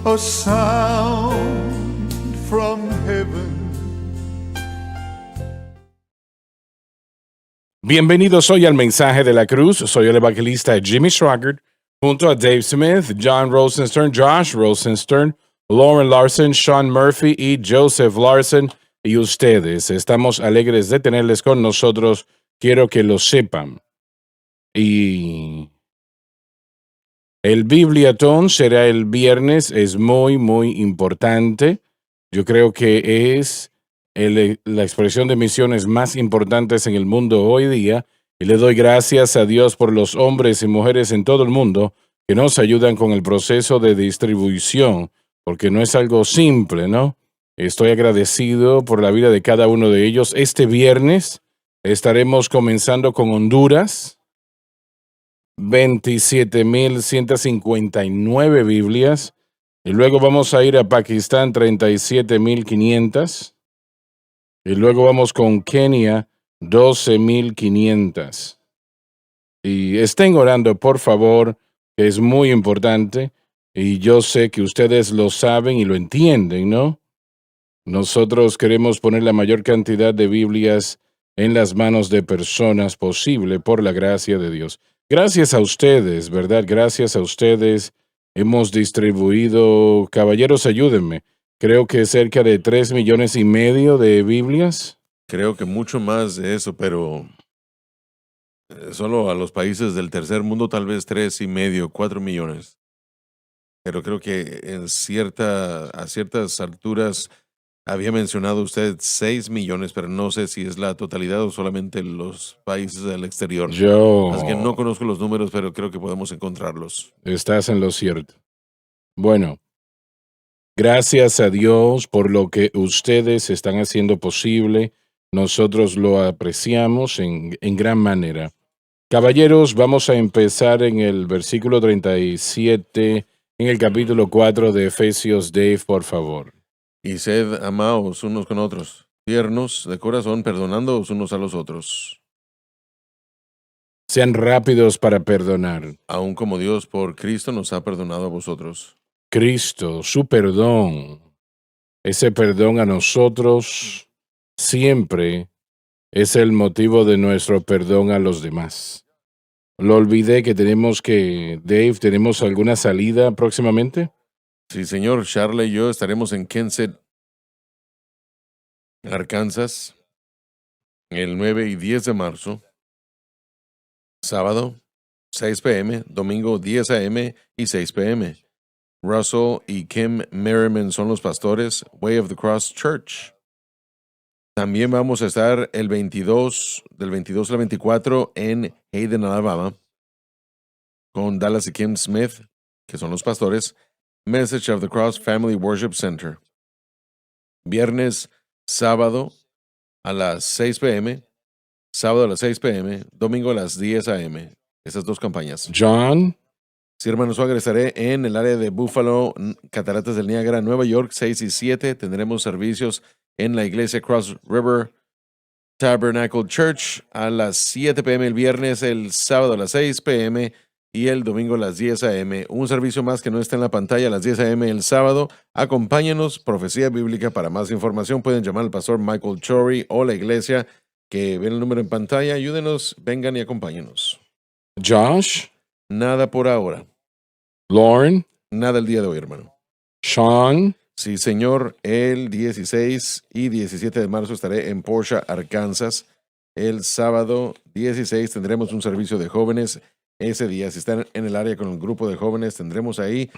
a sound from heaven. Bienvenidos hoy al Mensaje de la Cruz. Soy el evangelista Jimmy Schwaggart, junto a Dave Smith, John Rosenstern, Josh Rosenstern, Lauren Larson, Sean Murphy y Joseph Larson. Y ustedes, estamos alegres de tenerles con nosotros. Quiero que lo sepan. Y el Bibliathon será el viernes. Es muy, muy importante. Yo creo que es la expresión de misiones más importantes en el mundo hoy día, y le doy gracias a Dios por los hombres y mujeres en todo el mundo que nos ayudan con el proceso de distribución, porque no es algo simple, ¿no? Estoy agradecido por la vida de cada uno de ellos. Este viernes estaremos comenzando con Honduras, 27,159 Biblias, y luego vamos a ir a Pakistán, 37,500. Y luego vamos con Kenia, 12,500. Y estén orando, por favor, que es muy importante. Y yo sé que ustedes lo saben y lo entienden, ¿no? Nosotros queremos poner la mayor cantidad de Biblias en las manos de personas posible por la gracia de Dios. Gracias a ustedes, ¿verdad? Gracias a ustedes hemos distribuido, caballeros, ayúdenme. Creo que cerca de 3,5 millones de Biblias. Creo que mucho más de eso, pero solo a los países del tercer mundo tal vez 3,5, 4 millones. Pero creo que a ciertas alturas había mencionado usted 6 millones, pero no sé si es la totalidad o solamente los países del exterior. Así que no conozco los números, pero creo que podemos encontrarlos. Estás en lo cierto. Bueno, gracias a Dios por lo que ustedes están haciendo posible. Nosotros lo apreciamos en gran manera. Caballeros, vamos a empezar en el versículo 37, en el capítulo 4 de Efesios. Dave, por favor. Y sed amaos unos con otros, tiernos de corazón, perdonándoos unos a los otros, Sean rápidos para perdonar. aun como Dios por Cristo nos ha perdonado a vosotros. Cristo, su perdón, ese perdón a nosotros siempre es el motivo de nuestro perdón a los demás. Lo olvidé que Dave, ¿tenemos alguna salida próximamente? Sí, señor, Charlie y yo estaremos en Kensett, Arkansas, el 9 y 10 de marzo, sábado, 6 p.m., domingo, 10 a.m. y 6 p.m. Russell y Kim Merriman son los pastores, Way of the Cross Church. También vamos a estar del 22 al 24 en Hayden, Alabama, con Dallas y Kim Smith, que son los pastores, Message of the Cross Family Worship Center. Viernes, sábado a las 6 p.m., sábado a las 6 p.m., domingo a las 10 a.m. Esas dos campañas. John, Sí, hermano Suárez, estaré en el área de Buffalo, Cataratas del Niágara, Nueva York, 6 y 7. Tendremos servicios en la iglesia Cross River Tabernacle Church a las 7 p.m. el viernes, el sábado a las 6 p.m. y el domingo a las 10 a.m. Un servicio más que no está en la pantalla a las 10 a.m. el sábado. Acompáñanos, Profecía Bíblica. Para más información pueden llamar al pastor Michael Chory o la iglesia que ven el número en pantalla. Ayúdenos, vengan y acompáñenos. Josh, Nada por ahora. Lauren, Nada el día de hoy, hermano. Sean, Sí, señor, el 16 y 17 de marzo estaré en Portia, Arkansas. El sábado 16 tendremos un servicio de jóvenes. Ese día, si están en el área con el grupo de jóvenes, tendremos ahí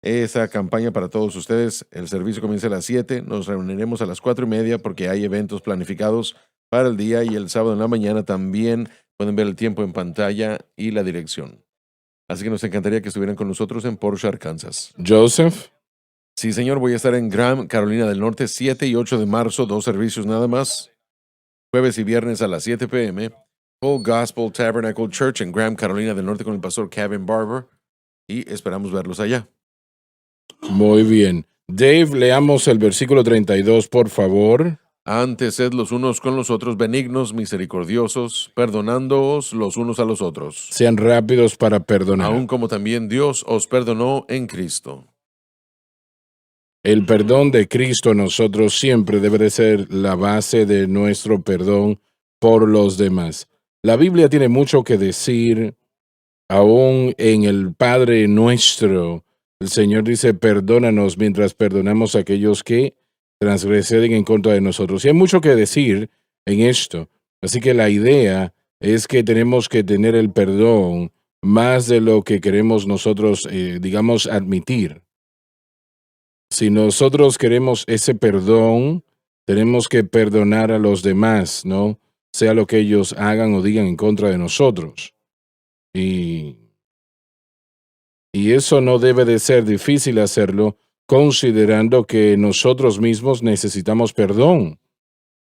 esa campaña para todos ustedes. El servicio comienza a las 7. Nos reuniremos a las 4:30 porque hay eventos planificados para el día, y el sábado en la mañana también pueden ver el tiempo en pantalla y la dirección. Así que nos encantaría que estuvieran con nosotros en Portia, Arkansas. Joseph, Sí, señor, voy a estar en Graham, Carolina del Norte, 7 y 8 de marzo, 2 servicios nada más. Jueves y viernes a las 7 p.m. Full Gospel Tabernacle Church en Graham, Carolina del Norte, con el pastor Kevin Barber. Y esperamos verlos allá. muy bien. Dave, leamos el versículo 32, por favor. Antes sed los unos con los otros benignos, misericordiosos, perdonándoos los unos a los otros, Sean rápidos para perdonar. aun como también Dios os perdonó en Cristo. El perdón de Cristo a nosotros siempre debe de ser la base de nuestro perdón por los demás. La Biblia tiene mucho que decir, aún en el Padre nuestro. El Señor dice, perdónanos mientras perdonamos a aquellos que transgreden en contra de nosotros. Y hay mucho que decir en esto. Así que la idea es que tenemos que tener el perdón más de lo que queremos nosotros, digamos, admitir. Si nosotros queremos ese perdón, tenemos que perdonar a los demás, ¿no? Sea lo que ellos hagan o digan en contra de nosotros. Y eso no debe de ser difícil hacerlo, considerando que nosotros mismos necesitamos perdón.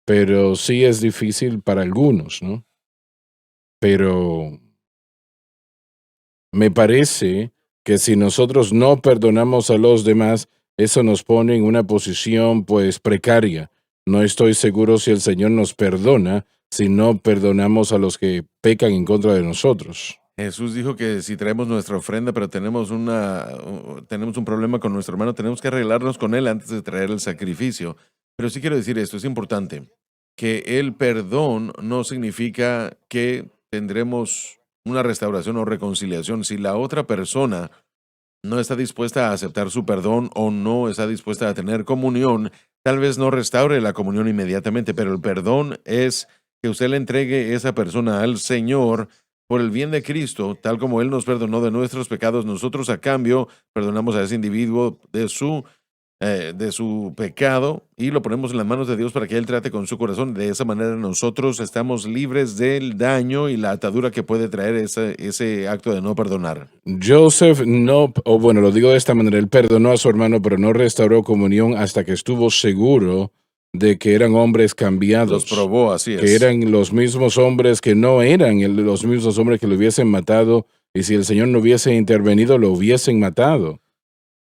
Pero sí es difícil para algunos, ¿no? Pero me parece que si nosotros no perdonamos a los demás, eso nos pone en una posición pues precaria. No estoy seguro si el Señor nos perdona si no perdonamos a los que pecan en contra de nosotros. Jesús dijo que si traemos nuestra ofrenda, pero tenemos un problema con nuestro hermano, tenemos que arreglarnos con él antes de traer el sacrificio. Pero sí quiero decir esto, es importante, que el perdón no significa que tendremos una restauración o reconciliación. Si la otra persona no está dispuesta a aceptar su perdón o no está dispuesta a tener comunión, tal vez no restaure la comunión inmediatamente, pero el perdón es que usted le entregue esa persona al Señor por el bien de Cristo, tal como Él nos perdonó de nuestros pecados. Nosotros a cambio perdonamos a ese individuo de su pecado y lo ponemos en las manos de Dios para que Él trate con su corazón. De esa manera nosotros estamos libres del daño y la atadura que puede traer ese acto de no perdonar. Joseph no, o bueno, lo digo de esta manera, él perdonó a su hermano, pero no restauró comunión hasta que estuvo seguro de que eran hombres cambiados. Los probó, así es. Que eran los mismos hombres que no eran los mismos hombres que lo hubiesen matado, y si el Señor no hubiese intervenido, lo hubiesen matado.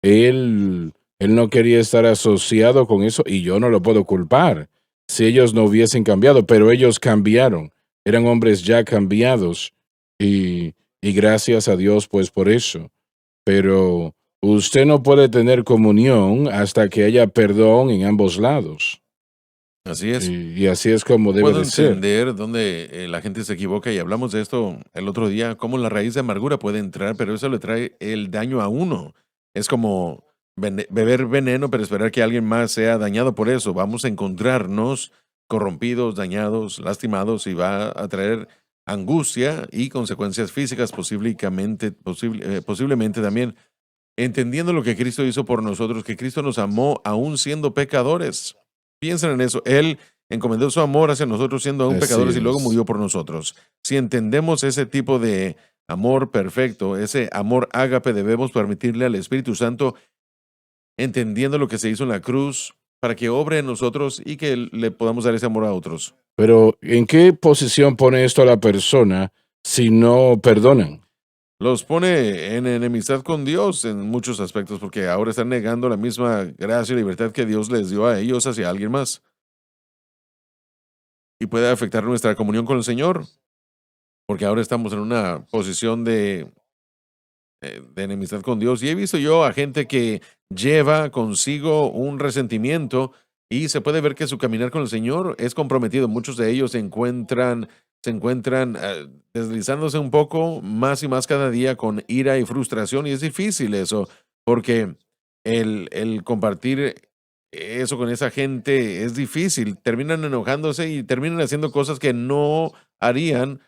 Él no quería estar asociado con eso, y yo no lo puedo culpar si ellos no hubiesen cambiado, pero ellos cambiaron. Eran hombres ya cambiados, y gracias a Dios pues por eso. Pero usted no puede tener comunión hasta que haya perdón en ambos lados. Así es. Y así es como debe Puedo de ser. entender dónde la gente se equivoca y hablamos de esto el otro día, cómo la raíz de amargura puede entrar, pero eso le trae el daño a uno. Es como beber veneno, pero esperar que alguien más sea dañado por eso. Vamos a encontrarnos corrompidos, dañados, lastimados y va a traer angustia y consecuencias físicas posiblemente también. Entendiendo lo que Cristo hizo por nosotros, que Cristo nos amó aún siendo pecadores. Piensen en eso. Él encomendó su amor hacia nosotros siendo aún Así pecadores y luego es. murió por nosotros. Si entendemos ese tipo de amor perfecto, ese amor ágape, debemos permitirle al Espíritu Santo, entendiendo lo que se hizo en la cruz, para que obre en nosotros y que le podamos dar ese amor a otros. Pero ¿en qué posición pone esto a la persona si no perdonan? Los pone en enemistad con Dios en muchos aspectos, porque ahora están negando la misma gracia y libertad que Dios les dio a ellos hacia alguien más. Y puede afectar nuestra comunión con el Señor, porque ahora estamos en una posición de enemistad con Dios. Y he visto yo a gente que lleva consigo un resentimiento y se puede ver que su caminar con el Señor es comprometido. Muchos de ellos se encuentran deslizándose un poco más y más cada día con ira y frustración. Y es difícil eso, porque el compartir eso con esa gente es difícil. Terminan enojándose y terminan haciendo cosas que no harían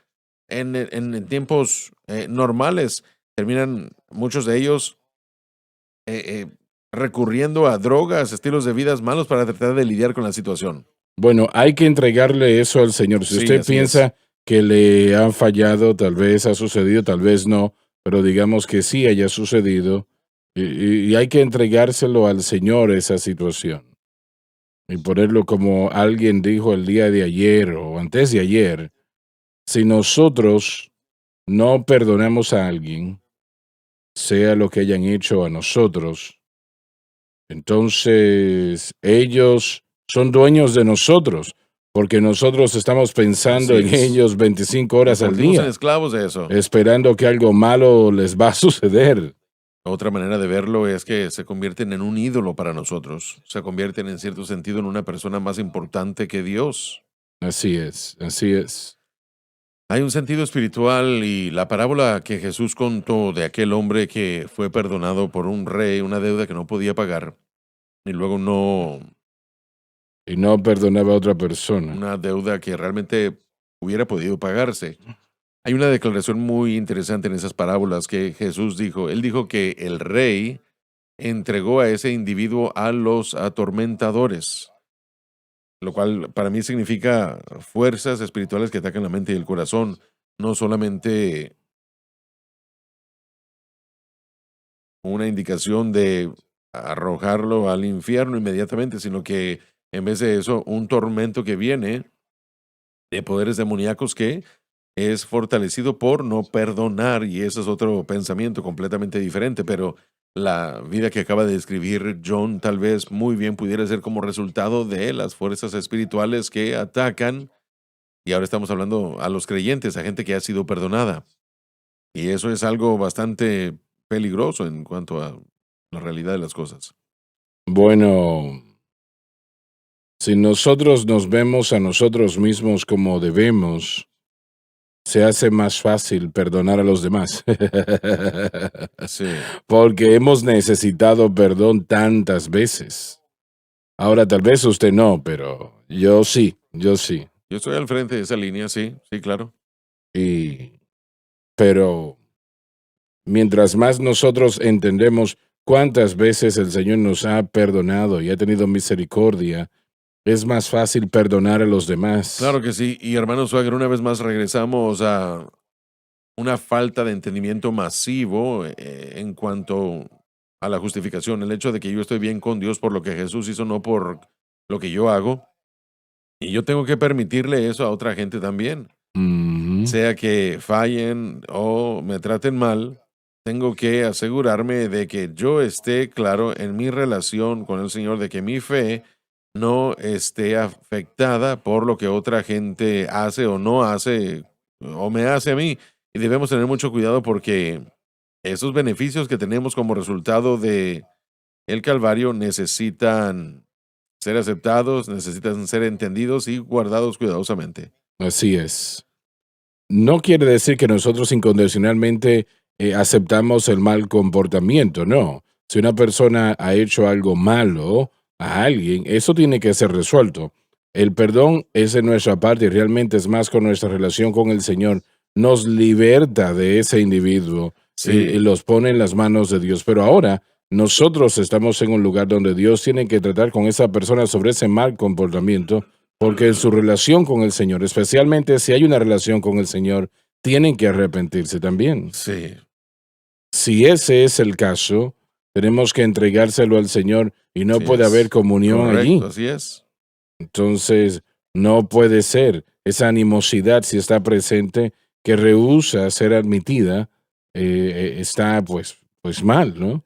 en tiempos normales. Terminan muchos de ellos recurriendo a drogas, estilos de vidas malos para tratar de lidiar con la situación. Bueno, hay que entregarle eso al Señor. Si Sí, usted así piensa que le han fallado, tal vez ha sucedido, tal vez no, pero digamos que sí haya sucedido, y hay que entregárselo al Señor esa situación. Y ponerlo como alguien dijo el día de ayer o antes de ayer, si nosotros no perdonamos a alguien, sea lo que hayan hecho a nosotros, entonces ellos son dueños de nosotros, porque nosotros estamos pensando Así en es. ellos 25 horas al Convertimos en día, esclavos de eso. esperando que algo malo les va a suceder. Otra manera de verlo es que se convierten en un ídolo para nosotros. Se convierten en cierto sentido en una persona más importante que Dios. Así es, así es. Hay un sentido espiritual y la parábola que Jesús contó de aquel hombre que fue perdonado por un rey, una deuda que no podía pagar, y luego Y no perdonaba a otra persona. una deuda que realmente hubiera podido pagarse. Hay una declaración muy interesante en esas parábolas que Jesús dijo. Él dijo que el rey entregó a ese individuo a los atormentadores, lo cual para mí significa fuerzas espirituales que atacan la mente y el corazón, no solamente una indicación de arrojarlo al infierno inmediatamente, sino que en vez de eso, un tormento que viene de poderes demoníacos que es fortalecido por no perdonar, y ese es otro pensamiento completamente diferente, pero la vida que acaba de describir John tal vez muy bien pudiera ser como resultado de las fuerzas espirituales que atacan, y ahora estamos hablando a los creyentes, a gente que ha sido perdonada, y eso es algo bastante peligroso en cuanto a la realidad de las cosas. Bueno, si nosotros nos vemos a nosotros mismos como debemos, se hace más fácil perdonar a los demás. Sí, Porque hemos necesitado perdón tantas veces. Ahora, tal vez usted no, pero yo sí, yo sí. yo estoy al frente de esa línea, sí, sí, claro. Y, pero mientras más nosotros entendemos cuántas veces el Señor nos ha perdonado y ha tenido misericordia, es más fácil perdonar a los demás. Claro que sí, y hermano Swagger, una vez más regresamos a una falta de entendimiento masivo en cuanto a la justificación, el hecho de que yo estoy bien con Dios por lo que Jesús hizo, no por lo que yo hago, y yo tengo que permitirle eso a otra gente también, Ujú. sea que fallen o me traten mal, tengo que asegurarme de que yo esté claro en mi relación con el Señor, de que mi fe no esté afectada por lo que otra gente hace o no hace o me hace a mí. Y debemos tener mucho cuidado porque esos beneficios que tenemos como resultado de el Calvario necesitan ser aceptados, necesitan ser entendidos y guardados cuidadosamente. Así es. No quiere decir que nosotros incondicionalmente aceptamos el mal comportamiento, no. Si una persona ha hecho algo malo a alguien, eso tiene que ser resuelto. El perdón es de nuestra parte y realmente es más con nuestra relación con el Señor. Nos liberta de ese individuo y Sí, los pone en las manos de Dios. Pero ahora nosotros estamos en un lugar donde Dios tiene que tratar con esa persona sobre ese mal comportamiento porque en su relación con el Señor, especialmente si hay una relación con el Señor, tienen que arrepentirse también. sí, Si ese es el caso, tenemos que entregárselo al Señor y no sí puede haber es. comunión Correcto, allí. así es. Entonces, no puede ser esa animosidad si está presente que rehúsa ser admitida, está pues mal, ¿no?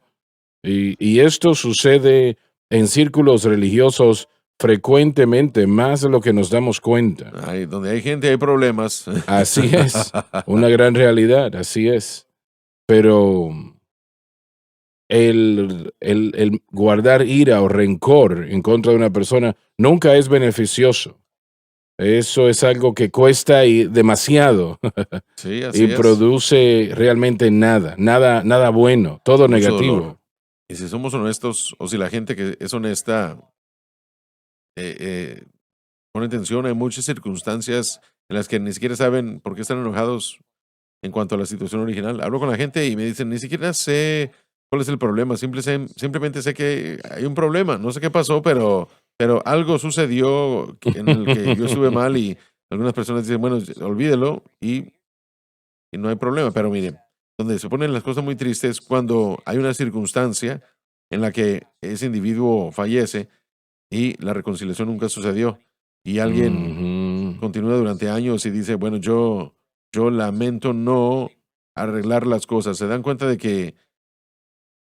Y esto sucede en círculos religiosos frecuentemente, más de lo que nos damos cuenta. Donde hay gente hay problemas. Así es, una gran realidad, así es. Pero el guardar ira o rencor en contra de una persona nunca es beneficioso. Eso es algo que cuesta y demasiado Sí, y así es. produce realmente nada, nada, nada bueno, todo Mucho dolor. negativo. Y si somos honestos, o si la gente que es honesta eh, eh, pone atención, hay muchas circunstancias en las que ni siquiera saben por qué están enojados en cuanto a la situación original. Hablo con la gente y me dicen, ni siquiera sé cuál es el problema, simplemente sé que hay un problema, no sé qué pasó, pero algo sucedió en el que yo estuve mal y algunas personas dicen, bueno, olvídelo y no hay problema. Pero miren, donde se ponen las cosas muy tristes cuando hay una circunstancia en la que ese individuo fallece y la reconciliación nunca sucedió y alguien Ujú, continúa durante años y dice, bueno, yo lamento no arreglar las cosas. Se dan cuenta de que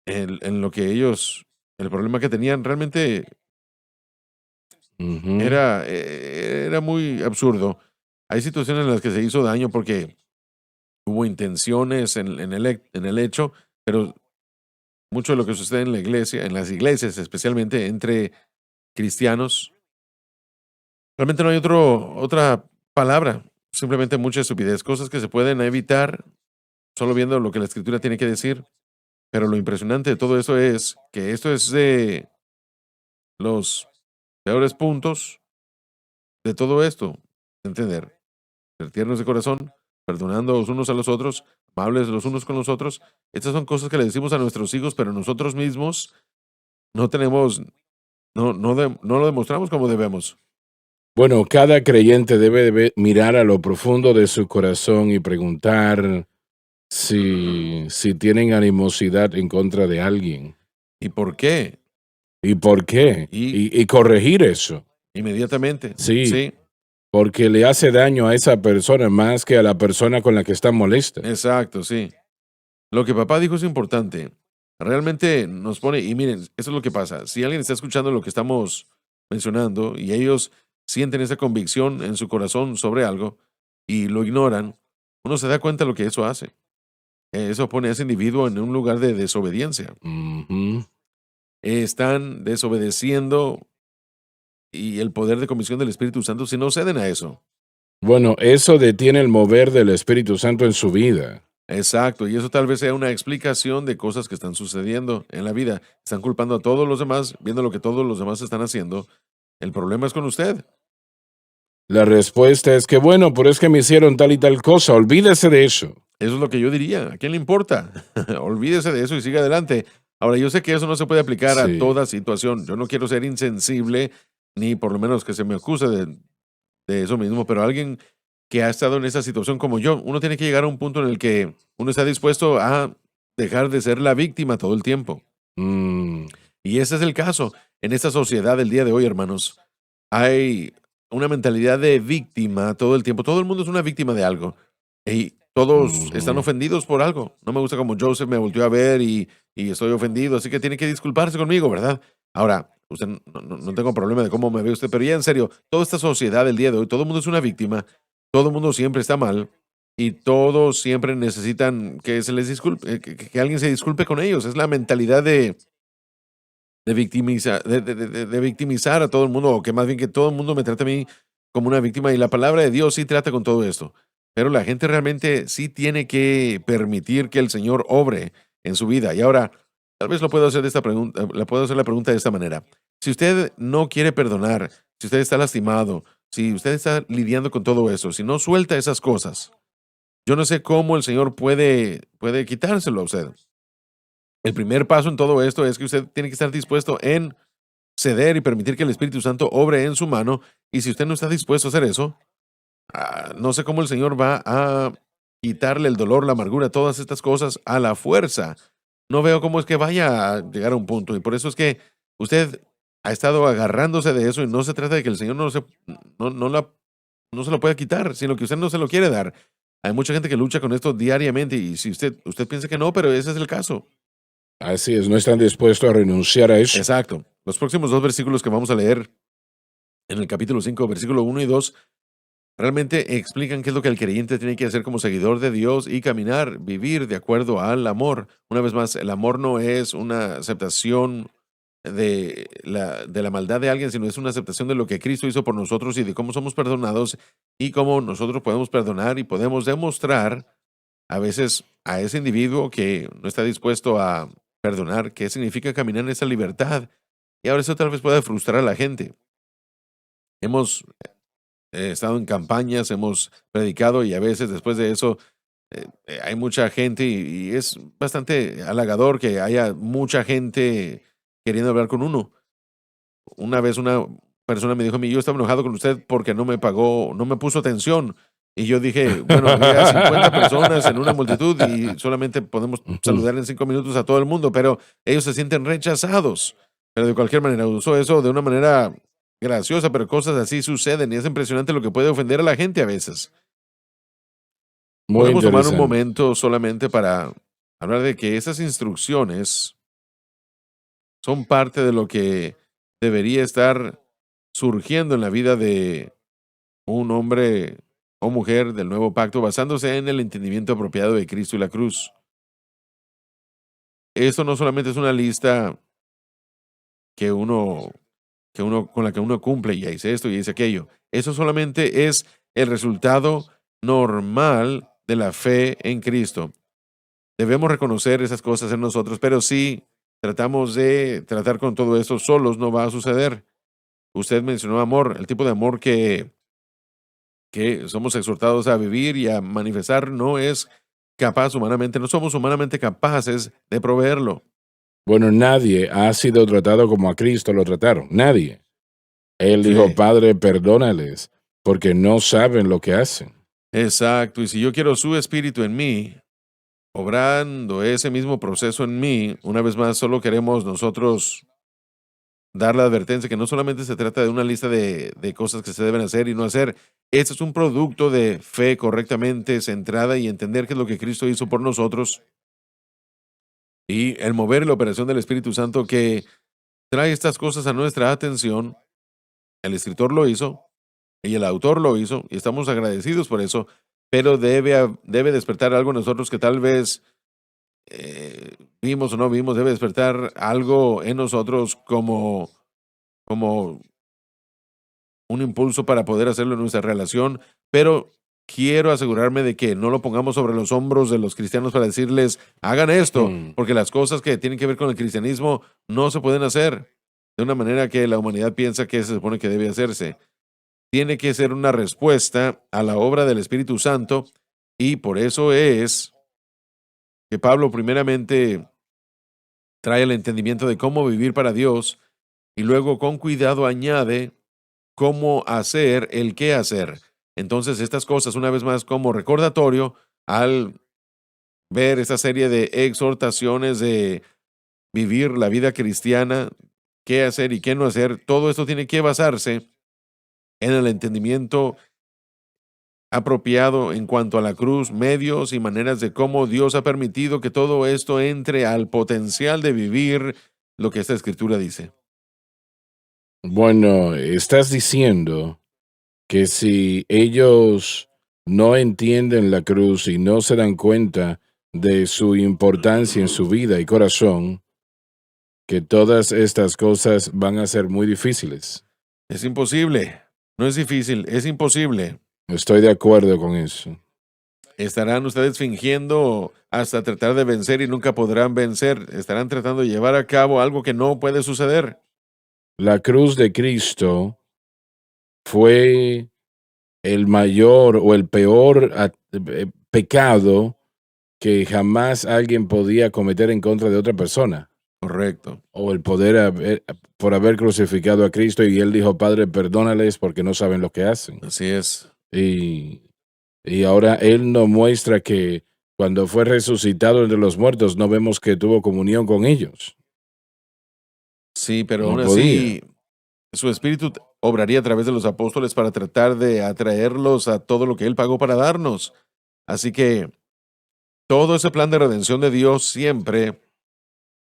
en lo que ellos, el problema que tenían realmente ujú. era muy absurdo. Hay situaciones en las que se hizo daño porque hubo intenciones en el hecho, pero mucho de lo que sucede en la iglesia, en las iglesias, especialmente entre cristianos, realmente no hay otra palabra, simplemente mucha estupidez, cosas que se pueden evitar solo viendo lo que la escritura tiene que decir. Pero lo impresionante de todo eso es que esto es de los peores puntos de todo esto. Entender, ser tiernos de corazón, perdonando los unos a los otros, amables los unos con los otros. Estas son cosas que le decimos a nuestros hijos, pero nosotros mismos no tenemos, no lo demostramos como debemos. Bueno, cada creyente debe mirar a lo profundo de su corazón y preguntar si tienen animosidad en contra de alguien. ¿Y por qué? ¿Y por qué? Y Y corregir eso. inmediatamente, Sí, sí, porque le hace daño a esa persona más que a la persona con la que está molesta. exacto, sí. Lo que papá dijo es importante. Realmente nos pone, y miren, eso es lo que pasa. Si alguien está escuchando lo que estamos mencionando y ellos sienten esa convicción en su corazón sobre algo y lo ignoran, uno se da cuenta de lo que eso hace. Eso pone a ese individuo en un lugar de desobediencia. Ujú. Están desobedeciendo y el poder de convicción del Espíritu Santo si no ceden a eso. Bueno, eso detiene el mover del Espíritu Santo en su vida. Exacto, y eso tal vez sea una explicación de cosas que están sucediendo en la vida. Están culpando a todos los demás, viendo lo que todos los demás están haciendo. El problema es con usted. La respuesta es que, bueno, pero es que me hicieron tal y tal cosa, olvídese de eso. Eso es lo que yo diría. ¿A quién le importa? Olvídese de eso y siga adelante. Ahora, yo sé que eso no se puede aplicar a Sí. toda situación. Yo no quiero ser insensible, ni por lo menos que se me acuse de eso mismo, pero alguien que ha estado en esa situación como yo, uno tiene que llegar a un punto en el que uno está dispuesto a dejar de ser la víctima todo el tiempo. Mm, Y ese es el caso. En esta sociedad del día de hoy, hermanos, hay una mentalidad de víctima todo el tiempo. Todo el mundo es una víctima de algo. Y todos están ujú. ofendidos por algo. No me gusta como Joseph me volteó a ver y estoy ofendido, así que tiene que disculparse conmigo, ¿verdad? Ahora, usted no tengo problema de cómo me ve usted, pero ya en serio, toda esta sociedad del día de hoy, todo el mundo es una víctima, todo el mundo siempre está mal y todos siempre necesitan que se les disculpe, que alguien se disculpe con ellos. Es la mentalidad de victimizar a todo el mundo, o que más bien que todo el mundo me trate a mí como una víctima, y la palabra de Dios sí trata con todo esto. Pero la gente realmente sí tiene que permitir que el Señor obre en su vida. Y ahora, tal vez lo puedo hacer de esta pregunta, le puedo hacer la pregunta de esta manera. Si usted no quiere perdonar, si usted está lastimado, si usted está lidiando con todo eso, si no suelta esas cosas, yo no sé cómo el Señor puede quitárselo a usted. El primer paso en todo esto es que usted tiene que estar dispuesto en ceder y permitir que el Espíritu Santo obre en su mano. Y si usted no está dispuesto a hacer eso, no sé cómo el Señor va a quitarle el dolor, la amargura, todas estas cosas a la fuerza. No veo cómo es que vaya a llegar a un punto. Y por eso es que usted ha estado agarrándose de eso, y no se trata de que el Señor no, no la- no se lo pueda quitar, sino que usted no se lo quiere dar. Hay mucha gente que lucha con esto diariamente, y si usted piensa que no, pero ese es el caso. Así es, no están dispuestos a renunciar a eso. Exacto. Los próximos dos versículos que vamos a leer en el capítulo 5, versículo 1 y 2, realmente explican qué es lo que el creyente tiene que hacer como seguidor de Dios y caminar, vivir de acuerdo al amor. Una vez más, el amor no es una aceptación de la maldad de alguien, sino es una aceptación de lo que Cristo hizo por nosotros y de cómo somos perdonados y cómo nosotros podemos perdonar y podemos demostrar a veces a ese individuo que no está dispuesto a perdonar qué significa caminar en esa libertad. Y ahora eso tal vez pueda frustrar a la gente. Hemos estado en campañas, hemos predicado, y a veces después de eso hay mucha gente, y es bastante halagador que haya mucha gente queriendo hablar con uno. Una vez una persona me dijo a mí: yo estaba enojado con usted porque no me pagó, no me puso atención. Y yo dije, bueno, había 50 personas en una multitud y solamente podemos Ujú. saludar en 5 minutos a todo el mundo, pero ellos se sienten rechazados. Pero de cualquier manera, usó eso de una manera graciosa, pero cosas así suceden y es impresionante lo que puede ofender a la gente a veces. Muy Podemos tomar un interesante. momento solamente para hablar de que esas instrucciones son parte de lo que debería estar surgiendo en la vida de un hombre o mujer del nuevo pacto, basándose en el entendimiento apropiado de Cristo y la cruz. esto no solamente es una lista que uno, con la que uno cumple, y dice esto y dice aquello. Eso solamente es el resultado normal de la fe en Cristo. Debemos reconocer esas cosas en nosotros, pero si tratamos de tratar con todo esto solos, no va a suceder. Usted mencionó amor, el tipo de amor que somos exhortados a vivir y a manifestar no es capaz humanamente, no somos humanamente capaces de proveerlo. Bueno, nadie ha sido tratado como a Cristo lo trataron. Nadie. Él dijo, Sí, Padre, perdónales, porque no saben lo que hacen. exacto. Y si yo quiero su espíritu en mí, obrando ese mismo proceso en mí, una vez más, solo queremos nosotros dar la advertencia que no solamente se trata de una lista de cosas que se deben hacer y no hacer. Este es un producto de fe correctamente centrada y entender qué es lo que Cristo hizo por nosotros y el mover la operación del Espíritu Santo que trae estas cosas a nuestra atención. El escritor lo hizo y el autor lo hizo y estamos agradecidos por eso, pero debe despertar algo en nosotros que tal vez vimos o no vimos, debe despertar algo en nosotros como un impulso para poder hacerlo en nuestra relación, pero quiero asegurarme de que no lo pongamos sobre los hombros de los cristianos para decirles, hagan esto, Mm. porque las cosas que tienen que ver con el cristianismo no se pueden hacer de una manera que la humanidad piensa que se supone que debe hacerse. Tiene que ser una respuesta a la obra del Espíritu Santo y por eso es que Pablo primeramente trae el entendimiento de cómo vivir para Dios y luego con cuidado añade cómo hacer el qué hacer. Entonces, estas cosas, una vez más, como recordatorio, al ver esta serie de exhortaciones de vivir la vida cristiana, qué hacer y qué no hacer, todo esto tiene que basarse en el entendimiento apropiado en cuanto a la cruz, medios y maneras de cómo Dios ha permitido que todo esto entre al potencial de vivir lo que esta escritura dice. Bueno, estás diciendo que si ellos no entienden la cruz y no se dan cuenta de su importancia en su vida y corazón, que todas estas cosas van a ser muy difíciles. Es imposible, no es difícil, es imposible. Estoy de acuerdo con eso. Estarán ustedes fingiendo hasta tratar de vencer y nunca podrán vencer. Estarán tratando de llevar a cabo algo que no puede suceder. La cruz de Cristo fue el mayor o el peor pecado que jamás alguien podía cometer en contra de otra persona. Correcto. O el por haber crucificado a Cristo y él dijo, Padre, perdónales porque no saben lo que hacen. Así es. Y ahora él nos muestra que cuando fue resucitado entre los muertos no vemos que tuvo comunión con ellos. Sí, pero No aún podía. así, su espíritu obraría a través de los apóstoles para tratar de atraerlos a todo lo que él pagó para darnos. Así que todo ese plan de redención de Dios siempre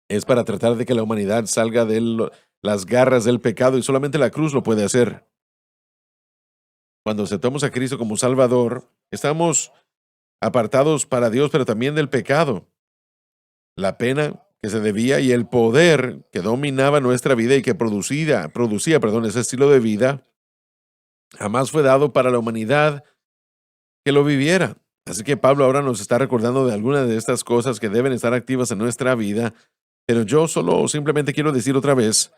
es para tratar de que la humanidad salga de las garras del pecado y solamente la cruz lo puede hacer. Cuando aceptamos a Cristo como Salvador, estamos apartados para Dios, pero también del pecado. La pena que se debía y el poder que dominaba nuestra vida y que producía, ese estilo de vida, jamás fue dado para la humanidad que lo viviera. Así que Pablo ahora nos está recordando de algunas de estas cosas que deben estar activas en nuestra vida, pero yo solo simplemente quiero decir otra vez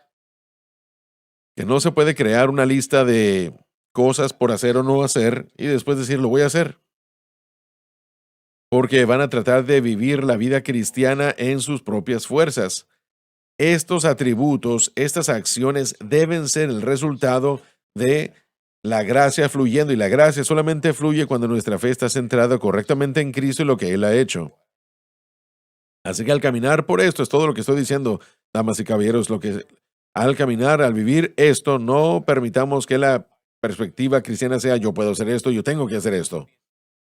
que no se puede crear una lista de cosas por hacer o no hacer y después decir lo voy a hacer. Porque van a tratar de vivir la vida cristiana en sus propias fuerzas. Estos atributos, estas acciones deben ser el resultado de la gracia fluyendo, y la gracia solamente fluye cuando nuestra fe está centrada correctamente en Cristo y lo que Él ha hecho. Así que al caminar por esto, es todo lo que estoy diciendo, damas y caballeros, al caminar, al vivir esto, no permitamos que la perspectiva cristiana sea yo puedo hacer esto, yo tengo que hacer esto.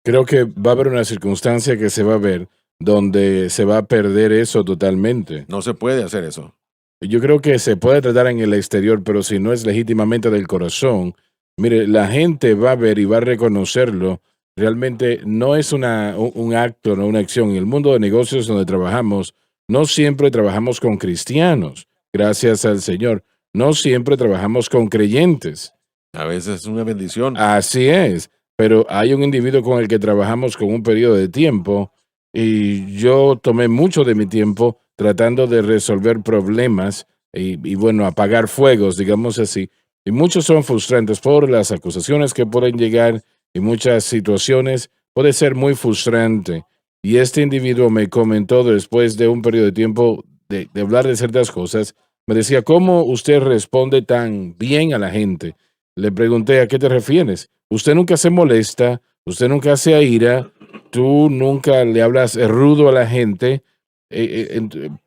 Creo que va a haber una circunstancia que se va a ver donde se va a perder eso totalmente. No se puede hacer eso. Yo creo que se puede tratar en el exterior, pero si no es legítimamente del corazón, mire, la gente va a ver y va a reconocerlo. Realmente no es un acto, no una acción. En el mundo de negocios donde trabajamos, no siempre trabajamos con cristianos, gracias al Señor. No siempre trabajamos con creyentes. A veces es una bendición. Así es, pero hay un individuo con el que trabajamos con un periodo de tiempo y yo tomé mucho de mi tiempo tratando de resolver problemas y bueno, apagar fuegos, digamos así. Y muchos son frustrantes por las acusaciones que pueden llegar y muchas situaciones. Puede ser muy frustrante. Y este individuo me comentó después de un periodo de tiempo de hablar de ciertas cosas, me decía, ¿cómo usted responde tan bien a la gente? Le pregunté, ¿a qué te refieres? Usted nunca se molesta, usted nunca se aira, tú nunca le hablas rudo a la gente,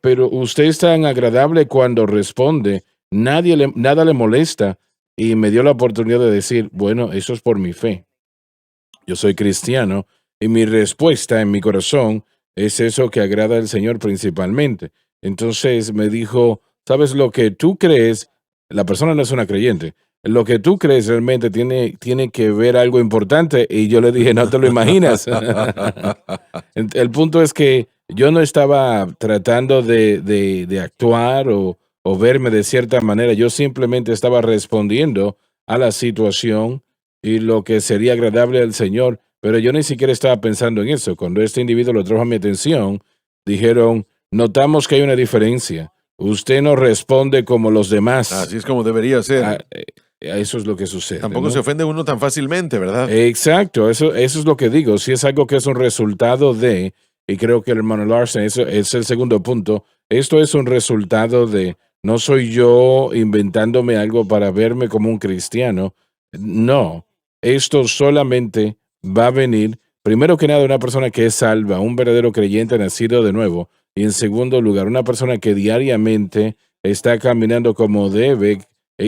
pero usted es tan agradable cuando responde, nada le molesta. Y me dio la oportunidad de decir, bueno, eso es por mi fe. Yo soy cristiano y mi respuesta en mi corazón es eso que agrada al Señor principalmente. Entonces me dijo, ¿sabes lo que tú crees? La persona no es una creyente. Lo que tú crees realmente tiene que ver algo importante. Y yo le dije, no te lo imaginas. El punto es que yo no estaba tratando de actuar o verme de cierta manera. Yo simplemente estaba respondiendo a la situación y lo que sería agradable al Señor, pero yo ni siquiera estaba pensando en eso. Cuando este individuo lo trajo a mi atención, dijeron, notamos que hay una diferencia. Usted no responde como los demás. Así es como debería ser. Eso es lo que sucede. Tampoco ¿no? se ofende uno tan fácilmente, ¿verdad? Exacto, eso es lo que digo. Si es algo que es un resultado de, y creo que el hermano Larson, eso es el segundo punto, esto es un resultado de, no soy yo inventándome algo para verme como un cristiano. No, esto solamente va a venir, primero que nada, de una persona que es salva, un verdadero creyente nacido de nuevo, y en segundo lugar, una persona que diariamente está caminando como debe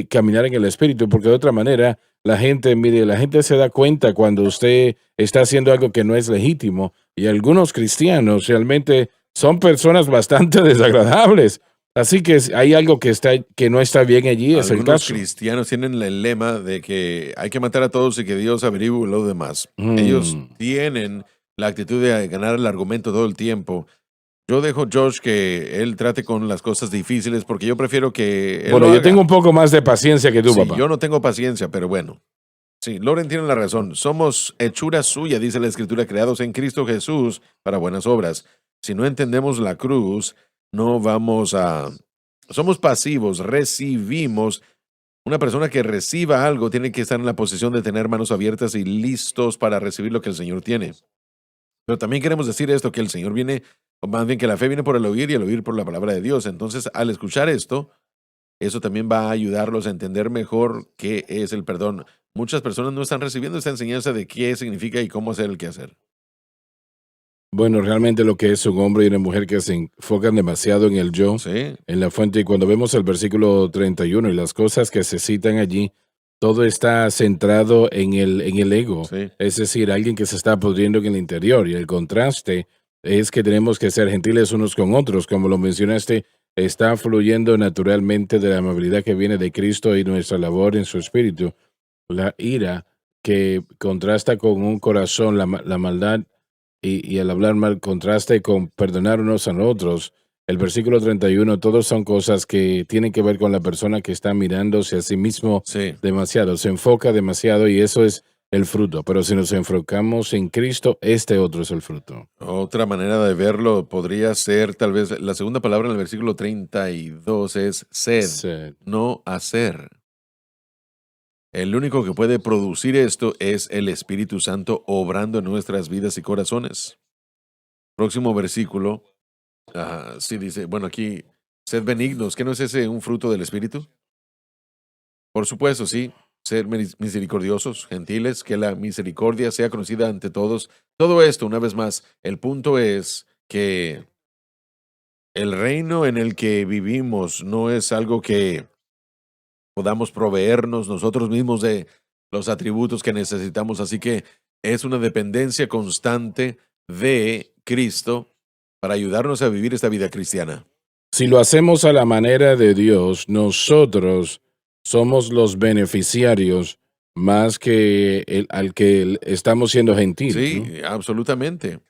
caminar en el espíritu, porque de otra manera, la gente se da cuenta cuando usted está haciendo algo que no es legítimo, y algunos cristianos realmente son personas bastante desagradables. Así que hay algo que no está bien allí, es el Algunos caso. cristianos tienen el lema de que hay que matar a todos y que Dios averigüe lo demás. Ellos tienen la actitud de ganar el argumento todo el tiempo. Yo dejo a Josh que él trate con las cosas difíciles porque yo prefiero que él Bueno, lo yo haga. tengo un poco más de paciencia que tú, Sí, papá. yo no tengo paciencia, pero bueno. Sí, Loren tiene la razón. Somos hechura suya, dice la Escritura, creados en Cristo Jesús para buenas obras. Si no entendemos la cruz, no vamos a... Somos pasivos, recibimos. Una persona que reciba algo tiene que estar en la posición de tener manos abiertas y listos para recibir lo que el Señor tiene. Pero también queremos decir esto, que el Señor viene, o más bien que la fe viene por el oír y el oír por la palabra de Dios. Entonces, al escuchar esto, eso también va a ayudarlos a entender mejor qué es el perdón. Muchas personas no están recibiendo esta enseñanza de qué significa y cómo hacer el qué hacer. Bueno, realmente lo que es un hombre y una mujer que se enfocan demasiado en el yo, Sí, en la fuente, y cuando vemos el versículo 31 y las cosas que se citan allí, todo está centrado en el ego, sí. es decir, alguien que se está pudriendo en el interior, y el contraste es que tenemos que ser gentiles unos con otros, como lo mencionaste, está fluyendo naturalmente de la amabilidad que viene de Cristo y nuestra labor en su espíritu. La ira que contrasta con un corazón, la maldad y al hablar mal contraste con perdonar unos a otros. El versículo 31, todos son cosas que tienen que ver con la persona que está mirándose a sí mismo Sí. demasiado, se enfoca demasiado y eso es el fruto. Pero si nos enfocamos en Cristo, este otro es el fruto. Otra manera de verlo podría ser, tal vez, la segunda palabra en el versículo 32 es sed, Sed. no hacer. El único que puede producir esto es el Espíritu Santo obrando en nuestras vidas y corazones. Próximo versículo, sí dice, bueno, aquí, sed benignos, ¿qué no es ese un fruto del Espíritu? Por supuesto, sí, ser misericordiosos, gentiles, que la misericordia sea conocida ante todos. Todo esto, una vez más, el punto es que el reino en el que vivimos no es algo que podamos proveernos nosotros mismos de los atributos que necesitamos, así que es una dependencia constante de Cristo para ayudarnos a vivir esta vida cristiana. Si lo hacemos a la manera de Dios, nosotros somos los beneficiarios más que al que estamos siendo gentiles. ¿no? Sí, absolutamente.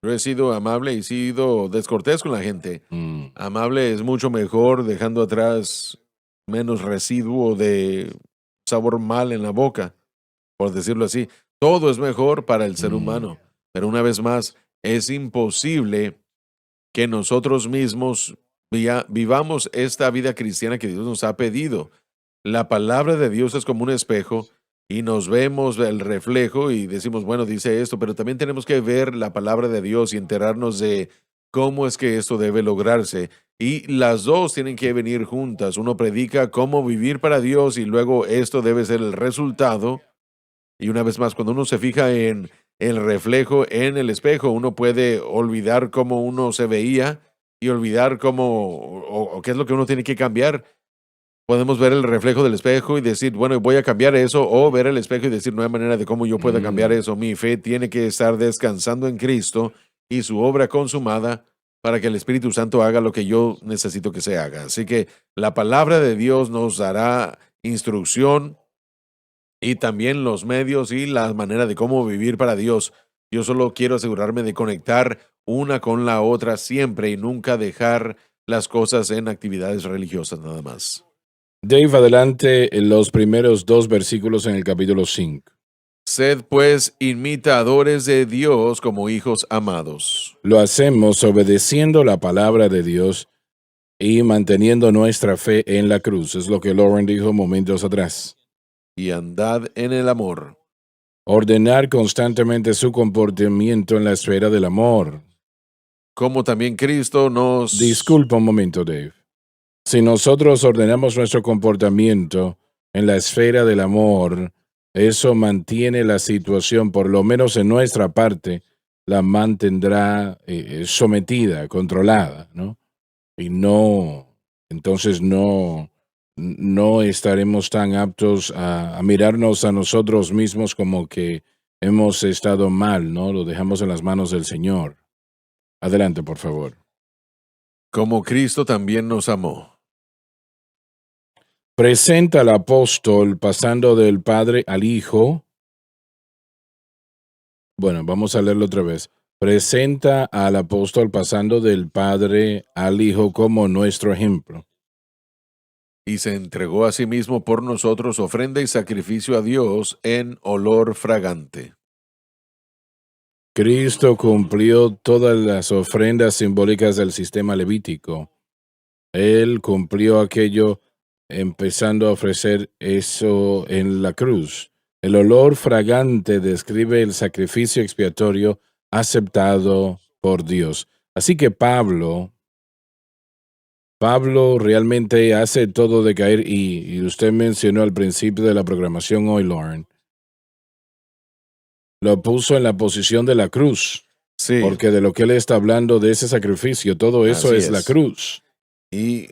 Yo he sido amable y he sido descortés con la gente. Mm. Amable es mucho mejor, dejando atrás menos residuo de sabor mal en la boca, por decirlo así. Todo es mejor para el ser humano. Pero una vez más, es imposible que nosotros mismos vivamos esta vida cristiana que Dios nos ha pedido. La palabra de Dios es como un espejo y nos vemos el reflejo y decimos, bueno, dice esto, pero también tenemos que ver la palabra de Dios y enterarnos de cómo es que esto debe lograrse. Y las dos tienen que venir juntas. Uno predica cómo vivir para Dios y luego esto debe ser el resultado. Y una vez más, cuando uno se fija en el reflejo en el espejo, uno puede olvidar cómo uno se veía y olvidar cómo o qué es lo que uno tiene que cambiar. Podemos ver el reflejo del espejo y decir, bueno, voy a cambiar eso, o ver el espejo y decir, no hay manera de cómo yo pueda cambiar eso. Mi fe tiene que estar descansando en Cristo y su obra consumada para que el Espíritu Santo haga lo que yo necesito que se haga. Así que la palabra de Dios nos dará instrucción y también los medios y la manera de cómo vivir para Dios. Yo solo quiero asegurarme de conectar una con la otra siempre y nunca dejar las cosas en actividades religiosas nada más. Dave, adelante en los primeros 2 versículos en el capítulo 5. Sed pues imitadores de Dios como hijos amados. Lo hacemos obedeciendo la palabra de Dios y manteniendo nuestra fe en la cruz. Es lo que Lauren dijo momentos atrás. Y andad en el amor. Ordenar constantemente su comportamiento en la esfera del amor. Como también Cristo nos... Disculpa un momento, Dave. Si nosotros ordenamos nuestro comportamiento en la esfera del amor, eso mantiene la situación, por lo menos en nuestra parte, la mantendrá sometida, controlada, ¿no? Y entonces no estaremos tan aptos a mirarnos a nosotros mismos como que hemos estado mal, ¿no? Lo dejamos en las manos del Señor. Adelante, por favor. Como Cristo también nos amó. Presenta al apóstol pasando del Padre al Hijo. Bueno, vamos a leerlo otra vez. Presenta al apóstol pasando del Padre al Hijo como nuestro ejemplo. Y se entregó a sí mismo por nosotros ofrenda y sacrificio a Dios en olor fragante. Cristo cumplió todas las ofrendas simbólicas del sistema levítico. Él cumplió aquello empezando a ofrecer eso en la cruz. El olor fragante describe el sacrificio expiatorio aceptado por Dios. Así que Pablo realmente hace todo decaer y usted mencionó al principio de la programación hoy, Lauren, lo puso en la posición de la cruz. Sí. Porque de lo que él está hablando, de ese sacrificio, todo eso Así es la cruz. Y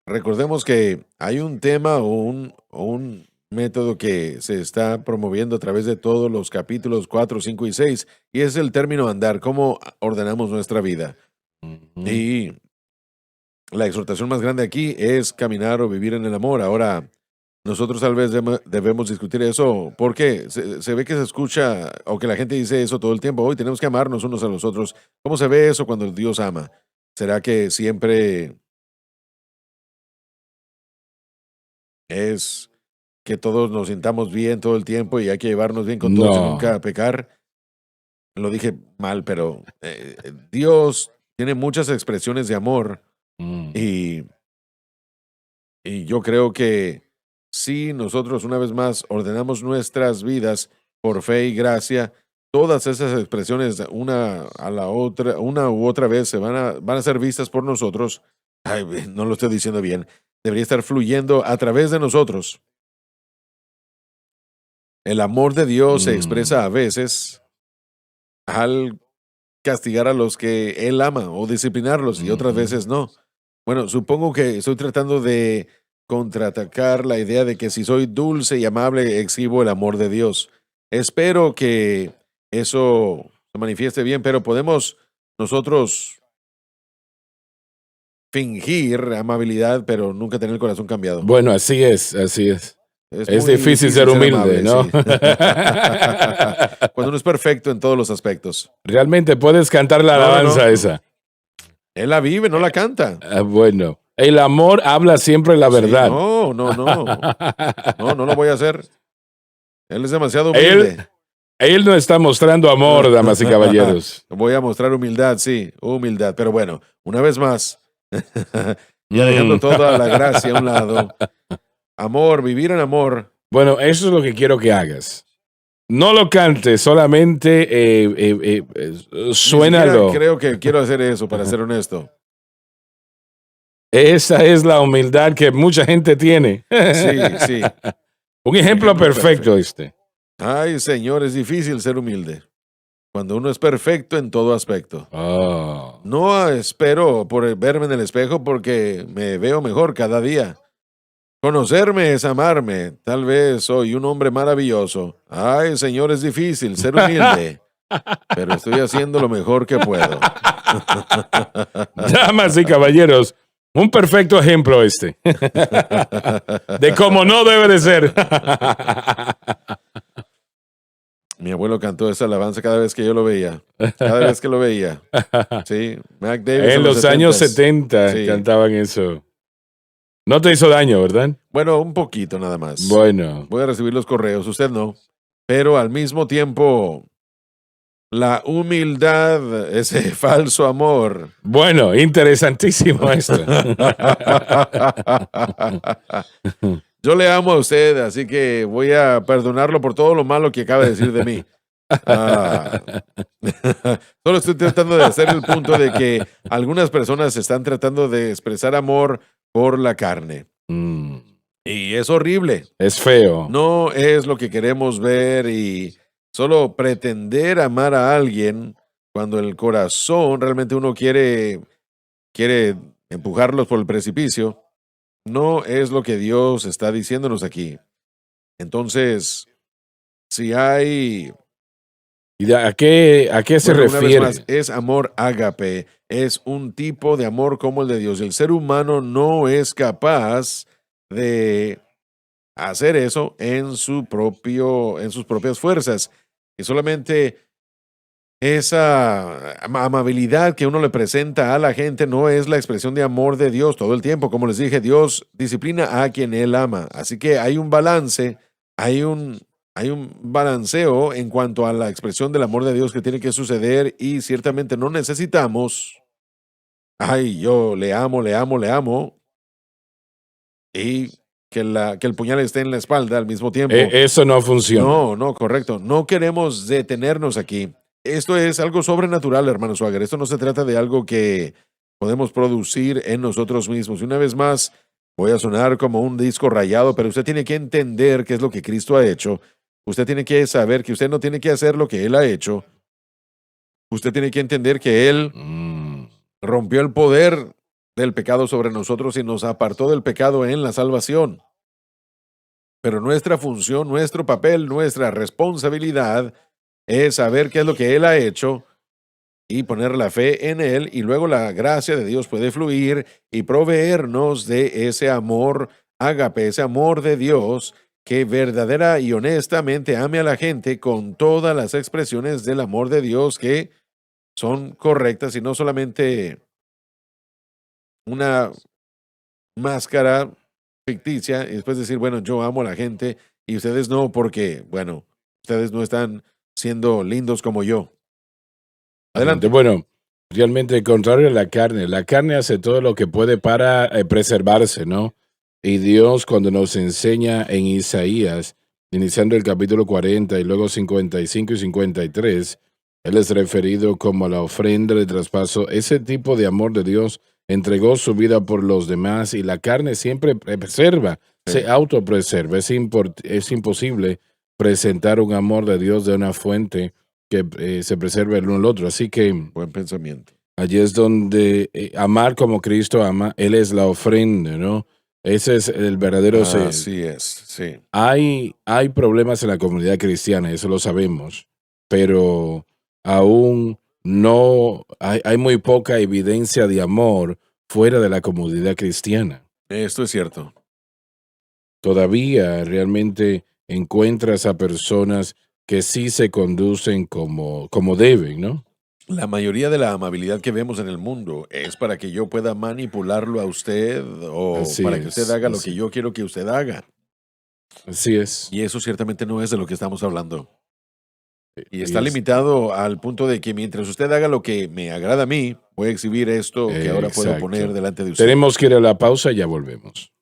recordemos que hay un tema o un método que se está promoviendo a través de todos los capítulos 4, 5 y 6, y es el término andar, cómo ordenamos nuestra vida. Y la exhortación más grande aquí es caminar o vivir en el amor. Ahora, nosotros tal vez debemos discutir eso porque se ve que se escucha o que la gente dice eso todo el tiempo. Hoy tenemos que amarnos unos a los otros. ¿Cómo se ve eso cuando Dios ama? ¿Será que siempre es que todos nos sintamos bien todo el tiempo y hay que llevarnos bien con todos y No. nunca pecar? Lo dije mal, pero Dios tiene muchas expresiones de amor y yo creo que si nosotros una vez más ordenamos nuestras vidas por fe y gracia, todas esas expresiones una a la otra, una u otra vez van a ser vistas por nosotros. Ay, no lo estoy diciendo bien. Debería estar fluyendo a través de nosotros. El amor de Dios se expresa a veces al castigar a los que Él ama o disciplinarlos y otras veces no. Bueno, supongo que estoy tratando de contraatacar la idea de que si soy dulce y amable, exhibo el amor de Dios. Espero que eso se manifieste bien, pero podemos nosotros fingir amabilidad, pero nunca tener el corazón cambiado. Bueno, así es, así es. Es muy difícil ser humilde, amable, ¿no? sí. Cuando uno es perfecto en todos los aspectos. Realmente puedes cantar la No, no, alabanza no. esa. Él la vive, no la canta. Bueno, el amor habla siempre la Sí, verdad. no, no, no. No, no lo voy a hacer. Él es demasiado Él, humilde. él no está mostrando amor, damas y caballeros. Voy a mostrar humildad, sí, humildad. Pero bueno, una vez más, ya dejando toda la gracia a un lado. Amor, vivir en amor. Bueno, eso es lo que quiero que hagas. No lo cantes, solamente Ni suénalo. siquiera creo que quiero hacer eso, para ser honesto. Esa es la humildad que mucha gente tiene. Sí, sí. Un ejemplo Ejemplo perfecto este. Ay, Señor, es difícil ser humilde. Cuando uno es perfecto en todo aspecto. Oh. No espero por verme en el espejo porque me veo mejor cada día. Conocerme es amarme. Tal vez soy un hombre maravilloso. Ay, Señor, es difícil ser humilde. Pero estoy haciendo lo mejor que puedo. Damas y caballeros, un perfecto ejemplo este. De cómo no debe de ser. Mi abuelo cantó esa alabanza cada vez que yo lo veía. Cada vez que lo veía. Sí, Mac Davis. En los años 70 Sí. cantaban eso. No te hizo daño, ¿verdad? Bueno, un poquito nada más. Bueno. Voy a recibir los correos, usted no. Pero al mismo tiempo, la humildad, ese falso amor. Bueno, interesantísimo esto. Yo le amo a usted, así que voy a perdonarlo por todo lo malo que acaba de decir de mí. Ah. Solo estoy tratando de hacer el punto de que algunas personas están tratando de expresar amor por la carne. Mm, Y es horrible. es feo. No es lo que queremos ver y solo pretender amar a alguien cuando el corazón realmente uno quiere empujarlos por el precipicio, no es lo que Dios está diciéndonos aquí. Entonces, si hay, ¿Y a qué se bueno, una vez refiere? más, es amor ágape, es un tipo de amor como el de Dios. El ser humano no es capaz de hacer eso en sus propias fuerzas. Y solamente esa amabilidad que uno le presenta a la gente no es la expresión de amor de Dios todo el tiempo. Como les dije, Dios disciplina a quien Él ama. Así que hay un balance, hay un balanceo en cuanto a la expresión del amor de Dios que tiene que suceder y ciertamente no necesitamos, ay, yo le amo, le amo, le amo, y que el puñal esté en la espalda al mismo tiempo. Eso no funciona. No, no, correcto. No queremos detenernos aquí. Esto es algo sobrenatural, hermano Swagger. Esto no se trata de algo que podemos producir en nosotros mismos. Y una vez más, voy a sonar como un disco rayado, pero usted tiene que entender qué es lo que Cristo ha hecho. Usted tiene que saber que usted no tiene que hacer lo que Él ha hecho. Usted tiene que entender que Él rompió el poder del pecado sobre nosotros y nos apartó del pecado en la salvación. Pero nuestra función, nuestro papel, nuestra responsabilidad es saber qué es lo que Él ha hecho y poner la fe en Él, y luego la gracia de Dios puede fluir y proveernos de ese amor ágape, ese amor de Dios que verdadera y honestamente ame a la gente con todas las expresiones del amor de Dios que son correctas y no solamente una máscara ficticia y después decir, bueno, yo amo a la gente y ustedes no porque, bueno, ustedes no están siendo lindos como yo. Adelante. Bueno, realmente contrario a la carne hace todo lo que puede para preservarse, ¿no? Y Dios cuando nos enseña en Isaías, iniciando el capítulo 40 y luego 55 y 53, Él es referido como la ofrenda de traspaso. Ese tipo de amor de Dios entregó su vida por los demás y la carne siempre preserva, Sí. se autopreserva. Es imposible presentar un amor de Dios de una fuente que se preserve el uno al otro. Así que Buen pensamiento. allí es donde amar como Cristo ama, Él es la ofrenda, ¿no? Ese es el verdadero ser. Así es, sí. Hay problemas en la comunidad cristiana, eso lo sabemos, pero aún no hay muy poca evidencia de amor fuera de la comunidad cristiana. Esto es cierto. todavía realmente encuentras a personas que sí se conducen como deben, ¿no? La mayoría de la amabilidad que vemos en el mundo es para que yo pueda manipularlo a usted o Así para que usted es, haga lo que yo quiero que usted haga. así es. Y eso ciertamente no es de lo que estamos hablando. Y Y está es limitado al punto de que mientras usted haga lo que me agrada a mí, voy a exhibir esto que ahora puedo poner exacto. delante de usted. Tenemos que ir a la pausa y ya volvemos.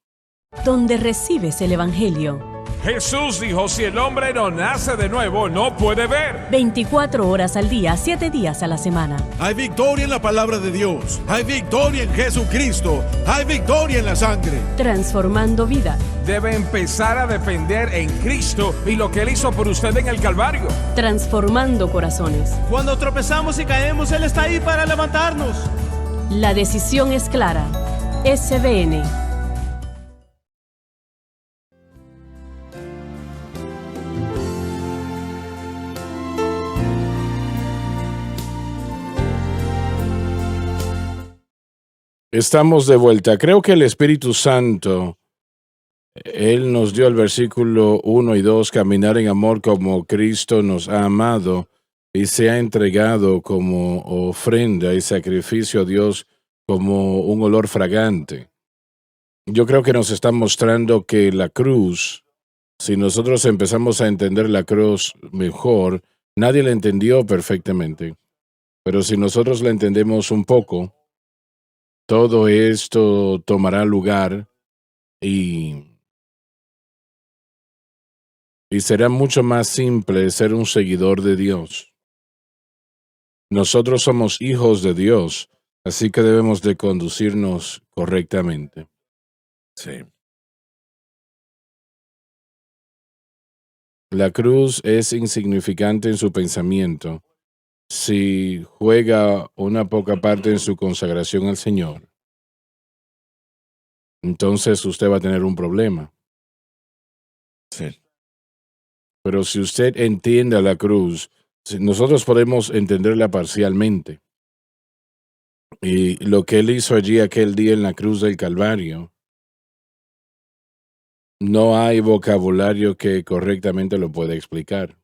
Donde recibes el Evangelio. Jesús dijo, si el hombre no nace de nuevo, no puede ver. 24 horas al día, 7 días a la semana. Hay victoria en la palabra de Dios. Hay victoria en Jesucristo. Hay victoria en la sangre. Transformando vida. Debe empezar a depender en Cristo y lo que Él hizo por usted en el Calvario. Transformando corazones. Cuando tropezamos y caemos, Él está ahí para levantarnos. La decisión es clara. SBN. Estamos de vuelta. Creo que el Espíritu Santo, Él nos dio el versículo 1 y 2, caminar en amor como Cristo nos ha amado y se ha entregado como ofrenda y sacrificio a Dios como un olor fragante. Yo creo que nos está mostrando que la cruz, si nosotros empezamos a entender la cruz mejor, nadie la entendió perfectamente, pero si nosotros la entendemos un poco, todo esto tomará lugar y será mucho más simple ser un seguidor de Dios. Nosotros somos hijos de Dios, así que debemos de conducirnos correctamente. Sí. La cruz es insignificante en su pensamiento si juega una poca parte en su consagración al Señor. Entonces usted va a tener un problema. Sí. Pero si usted entiende a la cruz, nosotros podemos entenderla parcialmente. Y lo que Él hizo allí aquel día en la cruz del Calvario, no hay vocabulario que correctamente lo pueda explicar.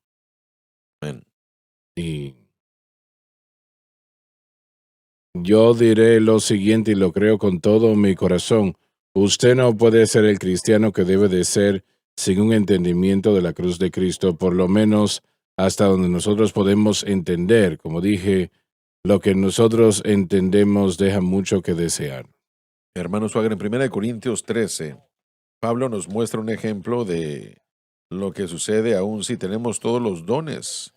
Amén. Y yo diré lo siguiente y lo creo con todo mi corazón. Usted no puede ser el cristiano que debe de ser sin un entendimiento de la cruz de Cristo, por lo menos hasta donde nosotros podemos entender. Como dije, lo que nosotros entendemos deja mucho que desear. Hermano Swagger, en 1 Corintios 13, Pablo nos muestra un ejemplo de lo que sucede aún si tenemos todos los dones,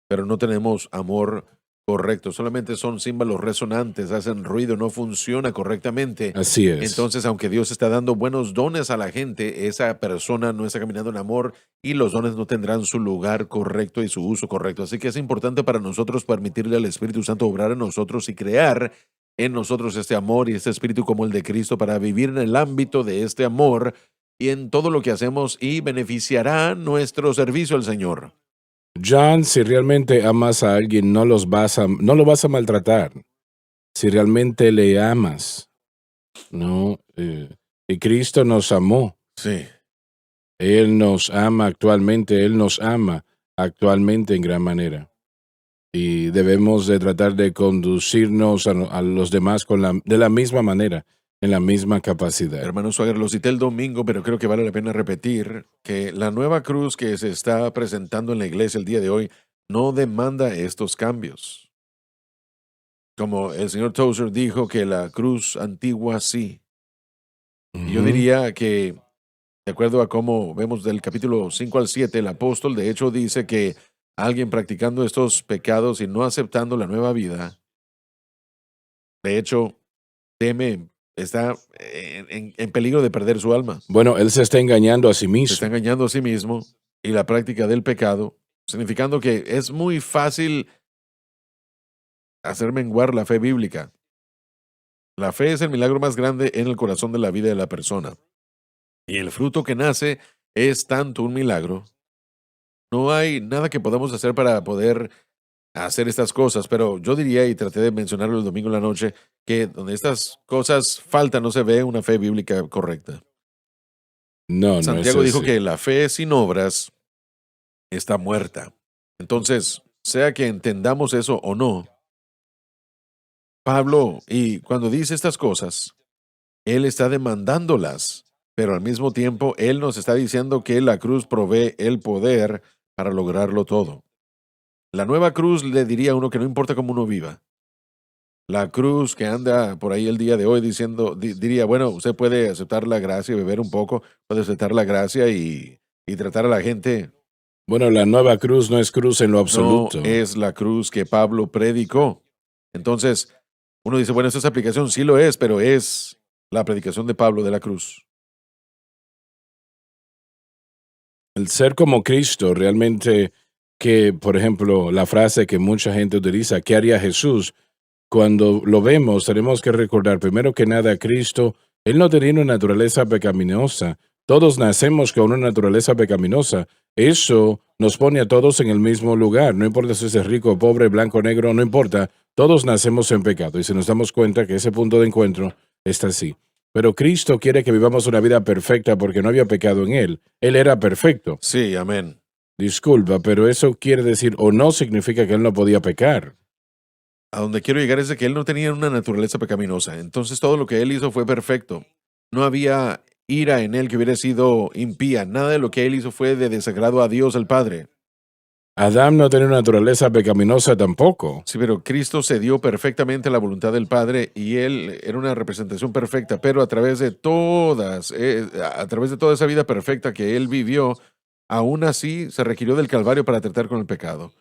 pero no tenemos amor correcto. Solamente son címbalos resonantes, hacen ruido, no funciona correctamente. Así es. Entonces, aunque Dios está dando buenos dones a la gente, esa persona no está caminando en amor y los dones no tendrán su lugar correcto y su uso correcto. Así que es importante para nosotros permitirle al Espíritu Santo obrar en nosotros y crear en nosotros este amor y este espíritu como el de Cristo para vivir en el ámbito de este amor y en todo lo que hacemos y beneficiará nuestro servicio al Señor. John, si realmente amas a alguien, no lo vas a maltratar. Si realmente le amas, ¿no? Y Cristo nos amó. Sí. Él nos ama actualmente, Él nos ama actualmente en gran manera. Y debemos de tratar de conducirnos a los demás de la misma manera, en la misma capacidad. Hermano Swagger, lo cité el domingo, pero creo que vale la pena repetir que la nueva cruz que se está presentando en la iglesia el día de hoy no demanda estos cambios. Como el señor Tozer dijo que la cruz antigua sí. Y yo Ujú. diría que, de acuerdo a cómo vemos del capítulo 5 al 7, el apóstol de hecho dice que alguien practicando estos pecados y no aceptando la nueva vida, de hecho, está en peligro de perder su alma. Bueno, Él se está engañando a sí Se está mismo. engañando a sí mismo y la práctica del pecado, significando que es muy fácil hacer menguar la fe bíblica. La fe es el milagro más grande en el corazón de la vida de la persona. Y el fruto que nace es tanto un milagro. No hay nada que podamos hacer para poder hacer estas cosas, pero yo diría, y traté de mencionarlo el domingo en la noche, que donde estas cosas faltan no se ve una fe bíblica correcta. No, no es Santiago dijo así. que la fe sin obras está muerta. Entonces, sea que entendamos eso o no, Pablo, y cuando dice estas cosas, él está demandándolas, pero al mismo tiempo él nos está diciendo que la cruz provee el poder para lograrlo todo. La nueva cruz le diría a uno que no importa cómo uno viva. La cruz que anda por ahí el día de hoy diciendo, diría, bueno, usted puede aceptar la gracia y beber un poco, puede aceptar la gracia y tratar a la gente. Bueno, la nueva cruz no es cruz en lo No absoluto. es la cruz que Pablo predicó. Entonces, uno dice, bueno, esta aplicación sí lo es, pero es la predicación de Pablo de la cruz. El ser como Cristo realmente, que por ejemplo la frase que mucha gente utiliza, ¿qué haría Jesús? Cuando lo vemos tenemos que recordar primero que nada Cristo, Él no tenía una naturaleza pecaminosa. Todos nacemos con una naturaleza pecaminosa. Eso nos pone a todos en el mismo lugar. No importa si es rico, pobre, blanco, negro, no importa. Todos nacemos en pecado y si nos damos cuenta que ese punto de encuentro está así. Pero Cristo quiere que vivamos una vida perfecta porque no había pecado en Él. Él era perfecto. Sí, amén. Disculpa, pero eso quiere decir o no significa que Él no podía pecar. A donde quiero llegar es de que él no tenía una naturaleza pecaminosa. Entonces todo lo que él hizo fue perfecto. No había ira en él que hubiera sido impía. Nada de lo que él hizo fue de desagrado a Dios el Padre. Adán no tenía una naturaleza pecaminosa tampoco. Sí, pero Cristo se dio perfectamente a la voluntad del Padre y él era una representación perfecta, pero a través de toda esa vida perfecta que él vivió, aún así se requirió del Calvario para tratar con el pecado.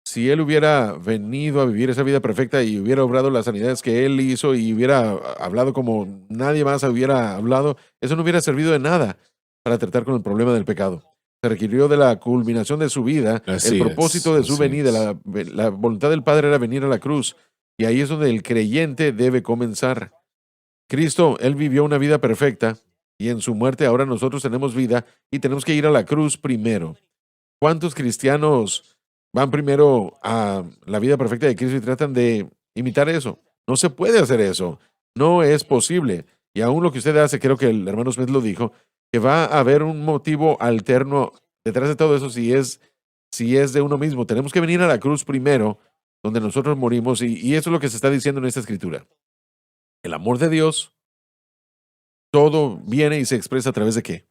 Si él hubiera venido a vivir esa vida perfecta y hubiera obrado las sanidades que él hizo y hubiera hablado como nadie más hubiera hablado, eso no hubiera servido de nada para tratar con el problema del pecado. Se requirió de la culminación de su vida, Así el propósito es, de su así venida, es. la voluntad del Padre era venir a la cruz. Y ahí es donde el creyente debe comenzar. Cristo, él vivió una vida perfecta y en su muerte ahora nosotros tenemos vida y tenemos que ir a la cruz primero. ¿Cuántos cristianos van primero a la vida perfecta de Cristo y tratan de imitar eso? No se puede hacer eso. No es posible. Y aún lo que usted hace, creo que el hermano Smith lo dijo, que va a haber un motivo alterno detrás de todo eso si es de uno mismo. Tenemos que venir a la cruz primero, donde nosotros morimos, y eso es lo que se está diciendo en esta escritura. El amor de Dios, todo viene y se expresa a través de ¿qué?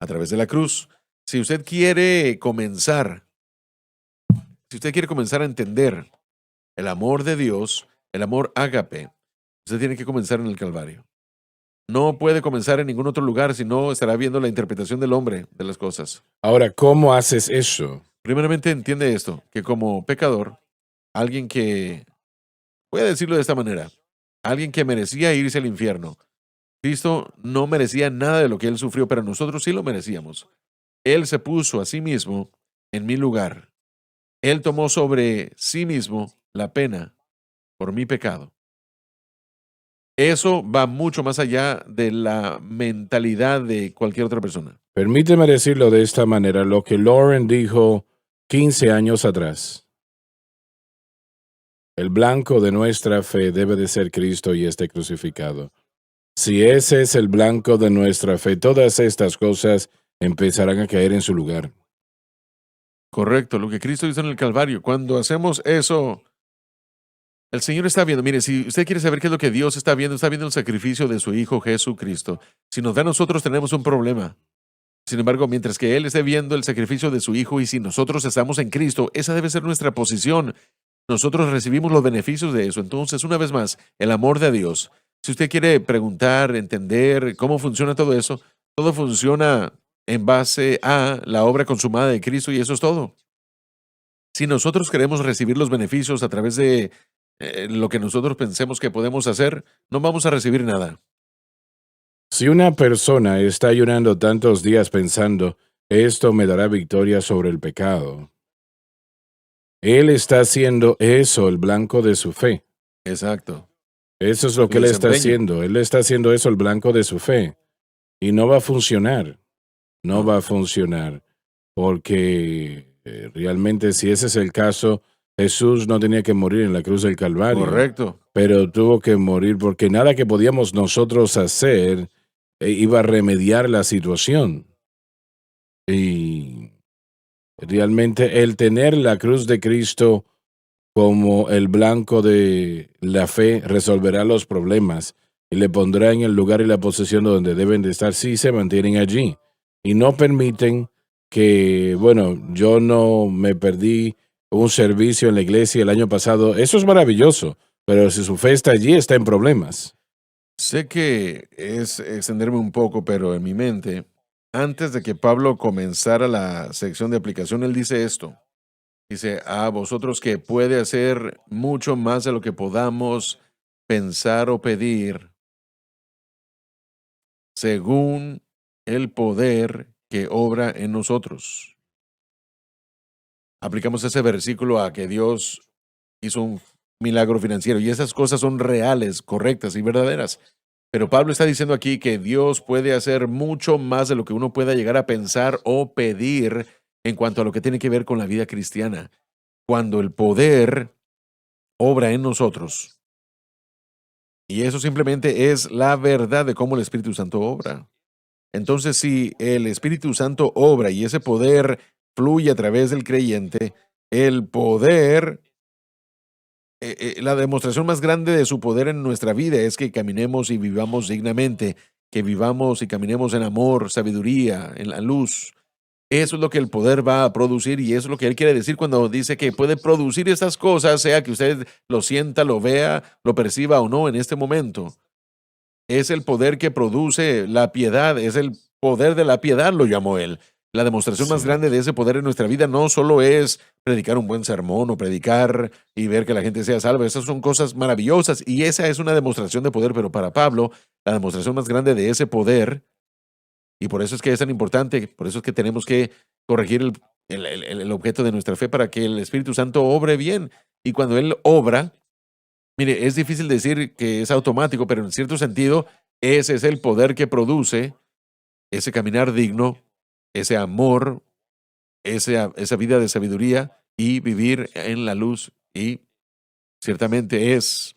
A través de la cruz. Si usted quiere comenzar a entender el amor de Dios, el amor ágape, usted tiene que comenzar en el Calvario. No puede comenzar en ningún otro lugar, sino estará viendo la interpretación del hombre de las cosas. Ahora, ¿cómo haces eso? Primeramente entiende esto, que como pecador, alguien que, voy a decirlo de esta manera, alguien que merecía irse al infierno, Cristo no merecía nada de lo que él sufrió, pero nosotros sí lo merecíamos. Él se puso a sí mismo en mi lugar. Él tomó sobre sí mismo la pena por mi pecado. Eso va mucho más allá de la mentalidad de cualquier otra persona. Permíteme decirlo de esta manera, lo que Lauren dijo 15 años atrás. El blanco de nuestra fe debe de ser Cristo y este crucificado. Si ese es el blanco de nuestra fe, todas estas cosas empezarán a caer en su lugar. Correcto, lo que Cristo hizo en el Calvario. Cuando hacemos eso, el Señor está viendo. Mire, si usted quiere saber qué es lo que Dios está viendo el sacrificio de su Hijo Jesucristo. Si nos da a nosotros, tenemos un problema. Sin embargo, mientras que Él esté viendo el sacrificio de su Hijo y si nosotros estamos en Cristo, esa debe ser nuestra posición. Nosotros recibimos los beneficios de eso. Entonces, una vez más, el amor de Dios. Si usted quiere preguntar, entender cómo funciona todo funciona en base a la obra consumada de Cristo y eso es todo. Si nosotros queremos recibir los beneficios a través de lo que nosotros pensemos que podemos hacer, no vamos a recibir nada. Si una persona está ayunando tantos días pensando, esto me dará victoria sobre el pecado, él está haciendo eso el blanco de su fe. Exacto. Eso es lo que él está Desempeño. haciendo. Él está haciendo eso el blanco de su fe. Y no va a funcionar. No va a funcionar. Porque realmente si ese es el caso, Jesús no tenía que morir en la cruz del Calvario. Correcto. Pero tuvo que morir porque nada que podíamos nosotros hacer iba a remediar la situación. Y realmente el tener la cruz de Cristo como el blanco de la fe resolverá los problemas y le pondrá en el lugar y la posición donde deben de estar si se mantienen allí. Y no permiten que, bueno, yo no me perdí un servicio en la iglesia el año pasado. Eso es maravilloso, pero si su fe está allí, está en problemas. Sé que es extenderme un poco, pero en mi mente, antes de que Pablo comenzara la sección de aplicación, él dice esto. Dice, a vosotros que puede hacer mucho más de lo que podamos pensar o pedir, según el poder que obra en nosotros. Aplicamos ese versículo a que Dios hizo un milagro financiero y esas cosas son reales, correctas y verdaderas. Pero Pablo está diciendo aquí que Dios puede hacer mucho más de lo que uno pueda llegar a pensar o pedir en cuanto a lo que tiene que ver con la vida cristiana. Cuando el poder obra en nosotros. Y eso simplemente es la verdad de cómo el Espíritu Santo obra. Entonces, si el Espíritu Santo obra y ese poder fluye a través del creyente, el poder, la demostración más grande de su poder en nuestra vida es que caminemos y vivamos dignamente, que vivamos y caminemos en amor, sabiduría, en la luz. Eso es lo que el poder va a producir y eso es lo que él quiere decir cuando dice que puede producir estas cosas, sea que usted lo sienta, lo vea, lo perciba o no en este momento. Es el poder que produce la piedad, es el poder de la piedad, lo llamó él. La demostración más Sí. grande de ese poder en nuestra vida no solo es predicar un buen sermón o predicar y ver que la gente sea salva. Esas son cosas maravillosas y esa es una demostración de poder, pero para Pablo, la demostración más grande de ese poder, y por eso es que es tan importante, por eso es que tenemos que corregir el objeto de nuestra fe para que el Espíritu Santo obre bien. Y cuando Él obra, mire, es difícil decir que es automático, pero en cierto sentido, ese es el poder que produce ese caminar digno, ese amor, esa vida de sabiduría y vivir en la luz. Y ciertamente es,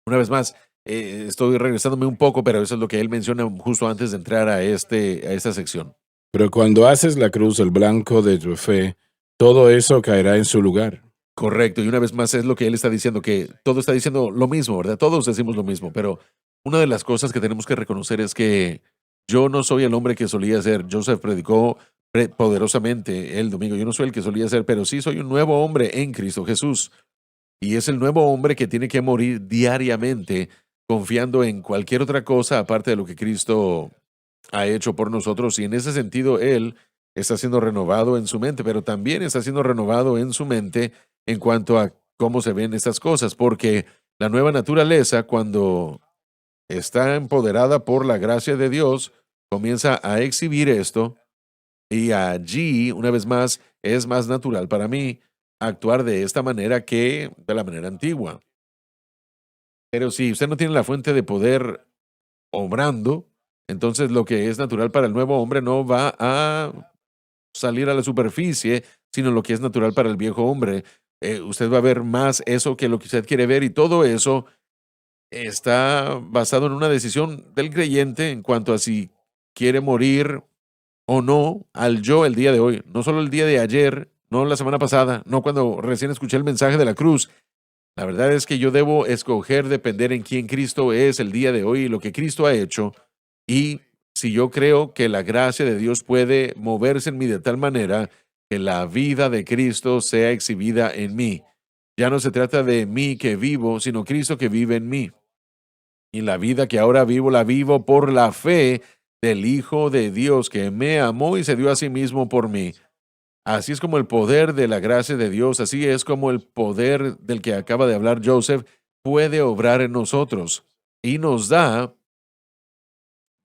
una vez más, estoy regresándome un poco, pero eso es lo que él menciona justo antes de entrar a esta sección. Pero cuando haces la cruz, el blanco de tu fe, todo eso caerá en su lugar. Correcto, y una vez más es lo que él está diciendo, que todo está diciendo lo mismo, ¿verdad? Todos decimos lo mismo, pero una de las cosas que tenemos que reconocer es que yo no soy el hombre que solía ser. Joseph predicó poderosamente el domingo. Yo no soy el que solía ser, pero sí soy un nuevo hombre en Cristo Jesús. Y es el nuevo hombre que tiene que morir diariamente confiando en cualquier otra cosa aparte de lo que Cristo ha hecho por nosotros. Y en ese sentido, él está siendo renovado en su mente, pero también está siendo renovado en su mente en cuanto a cómo se ven estas cosas, porque la nueva naturaleza, cuando está empoderada por la gracia de Dios, comienza a exhibir esto y allí, una vez más, es más natural para mí actuar de esta manera que de la manera antigua. Pero si usted no tiene la fuente de poder obrando, entonces lo que es natural para el nuevo hombre no va a salir a la superficie, sino lo que es natural para el viejo hombre. Usted va a ver más eso que lo que usted quiere ver y todo eso está basado en una decisión del creyente en cuanto a si quiere morir o no al yo el día de hoy, no solo el día de ayer, no la semana pasada, no cuando recién escuché el mensaje de la cruz. La verdad es que yo debo escoger depender en quién Cristo es el día de hoy y lo que Cristo ha hecho. Y si yo creo que la gracia de Dios puede moverse en mí de tal manera que la vida de Cristo sea exhibida en mí. Ya no se trata de mí que vivo, sino Cristo que vive en mí. Y la vida que ahora vivo, la vivo por la fe del Hijo de Dios que me amó y se dio a sí mismo por mí. Así es como el poder de la gracia de Dios, así es como el poder del que acaba de hablar Joseph puede obrar en nosotros y nos da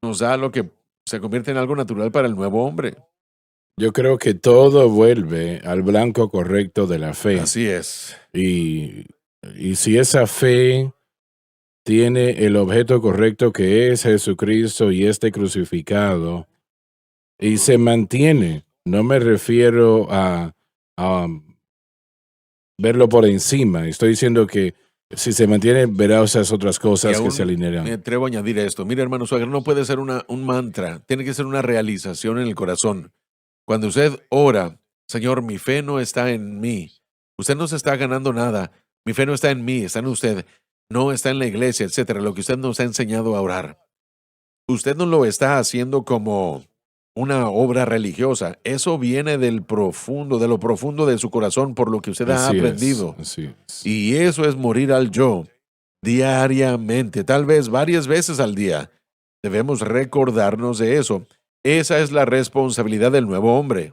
lo que se convierte en algo natural para el nuevo hombre. Yo creo que todo vuelve al blanco correcto de la fe. Así es. Y si esa fe tiene el objeto correcto que es Jesucristo y este crucificado, y se mantiene, no me refiero a verlo por encima, estoy diciendo que Si se mantiene, verá esas otras Y cosas que aún se alinearán. me atrevo a añadir esto. Mire, hermano Swagger, no puede ser un mantra. Tiene que ser una realización en el corazón. Cuando usted ora, Señor, mi fe no está en mí. Usted no se está ganando nada. Mi fe no está en mí, está en usted. No está en la iglesia, etcétera. Lo que usted nos ha enseñado a orar. Usted no lo está haciendo como una obra religiosa. Eso viene del profundo, de lo profundo de su corazón por lo que usted ha Así es, aprendido. así es. Y eso es morir al yo diariamente, tal vez varias veces al día. Debemos recordarnos de eso. Esa es la responsabilidad del nuevo hombre.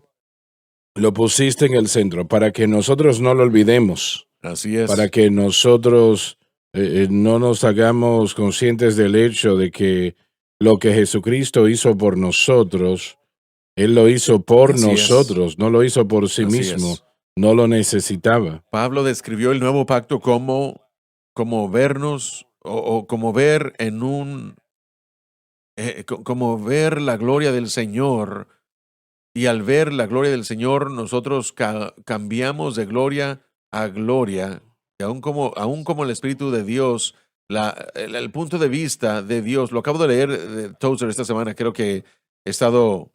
Lo pusiste en el centro para que nosotros no lo olvidemos, Así es. para que nosotros no nos hagamos conscientes del hecho de que lo que Jesucristo hizo por nosotros, Él lo hizo por Así es. nosotros, no lo hizo por sí Así mismo, es. no lo necesitaba. Pablo describió el nuevo pacto como vernos o como ver en un como ver la gloria del Señor, y al ver la gloria del Señor nosotros cambiamos de gloria a gloria, y aún como el Espíritu de Dios, el punto de vista de Dios, lo acabo de leer de Tozer esta semana, creo que he estado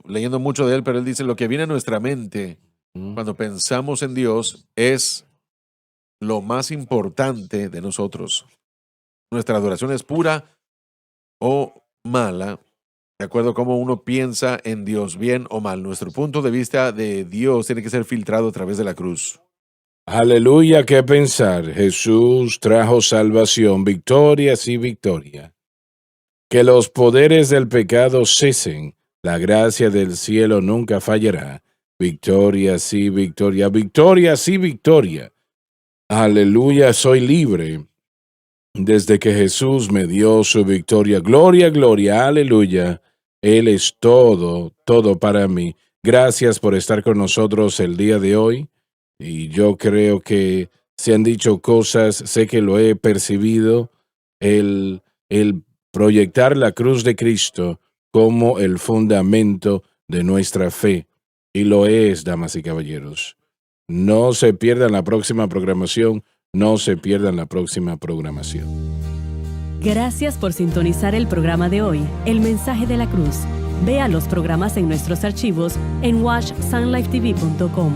leyendo mucho de él, pero él dice, lo que viene a nuestra mente cuando pensamos en Dios es lo más importante de nosotros. Nuestra adoración es pura o mala, de acuerdo a cómo uno piensa en Dios, bien o mal. Nuestro punto de vista de Dios tiene que ser filtrado a través de la cruz. Aleluya, qué pensar. Jesús trajo salvación, victoria, sí, victoria. Que los poderes del pecado cesen. La gracia del cielo nunca fallará. Victoria, sí, victoria. Victoria, sí, victoria. Aleluya, soy libre. Desde que Jesús me dio su victoria. Gloria, gloria, aleluya. Él es todo, todo para mí. Gracias por estar con nosotros el día de hoy. Y yo creo que se han dicho cosas, sé que lo he percibido, el proyectar la cruz de Cristo como el fundamento de nuestra fe. Y lo es, damas y caballeros. No se pierdan la próxima programación, no se pierdan la próxima programación. Gracias por sintonizar el programa de hoy, El Mensaje de la Cruz. Vea los programas en nuestros archivos en washsunlifetv.com.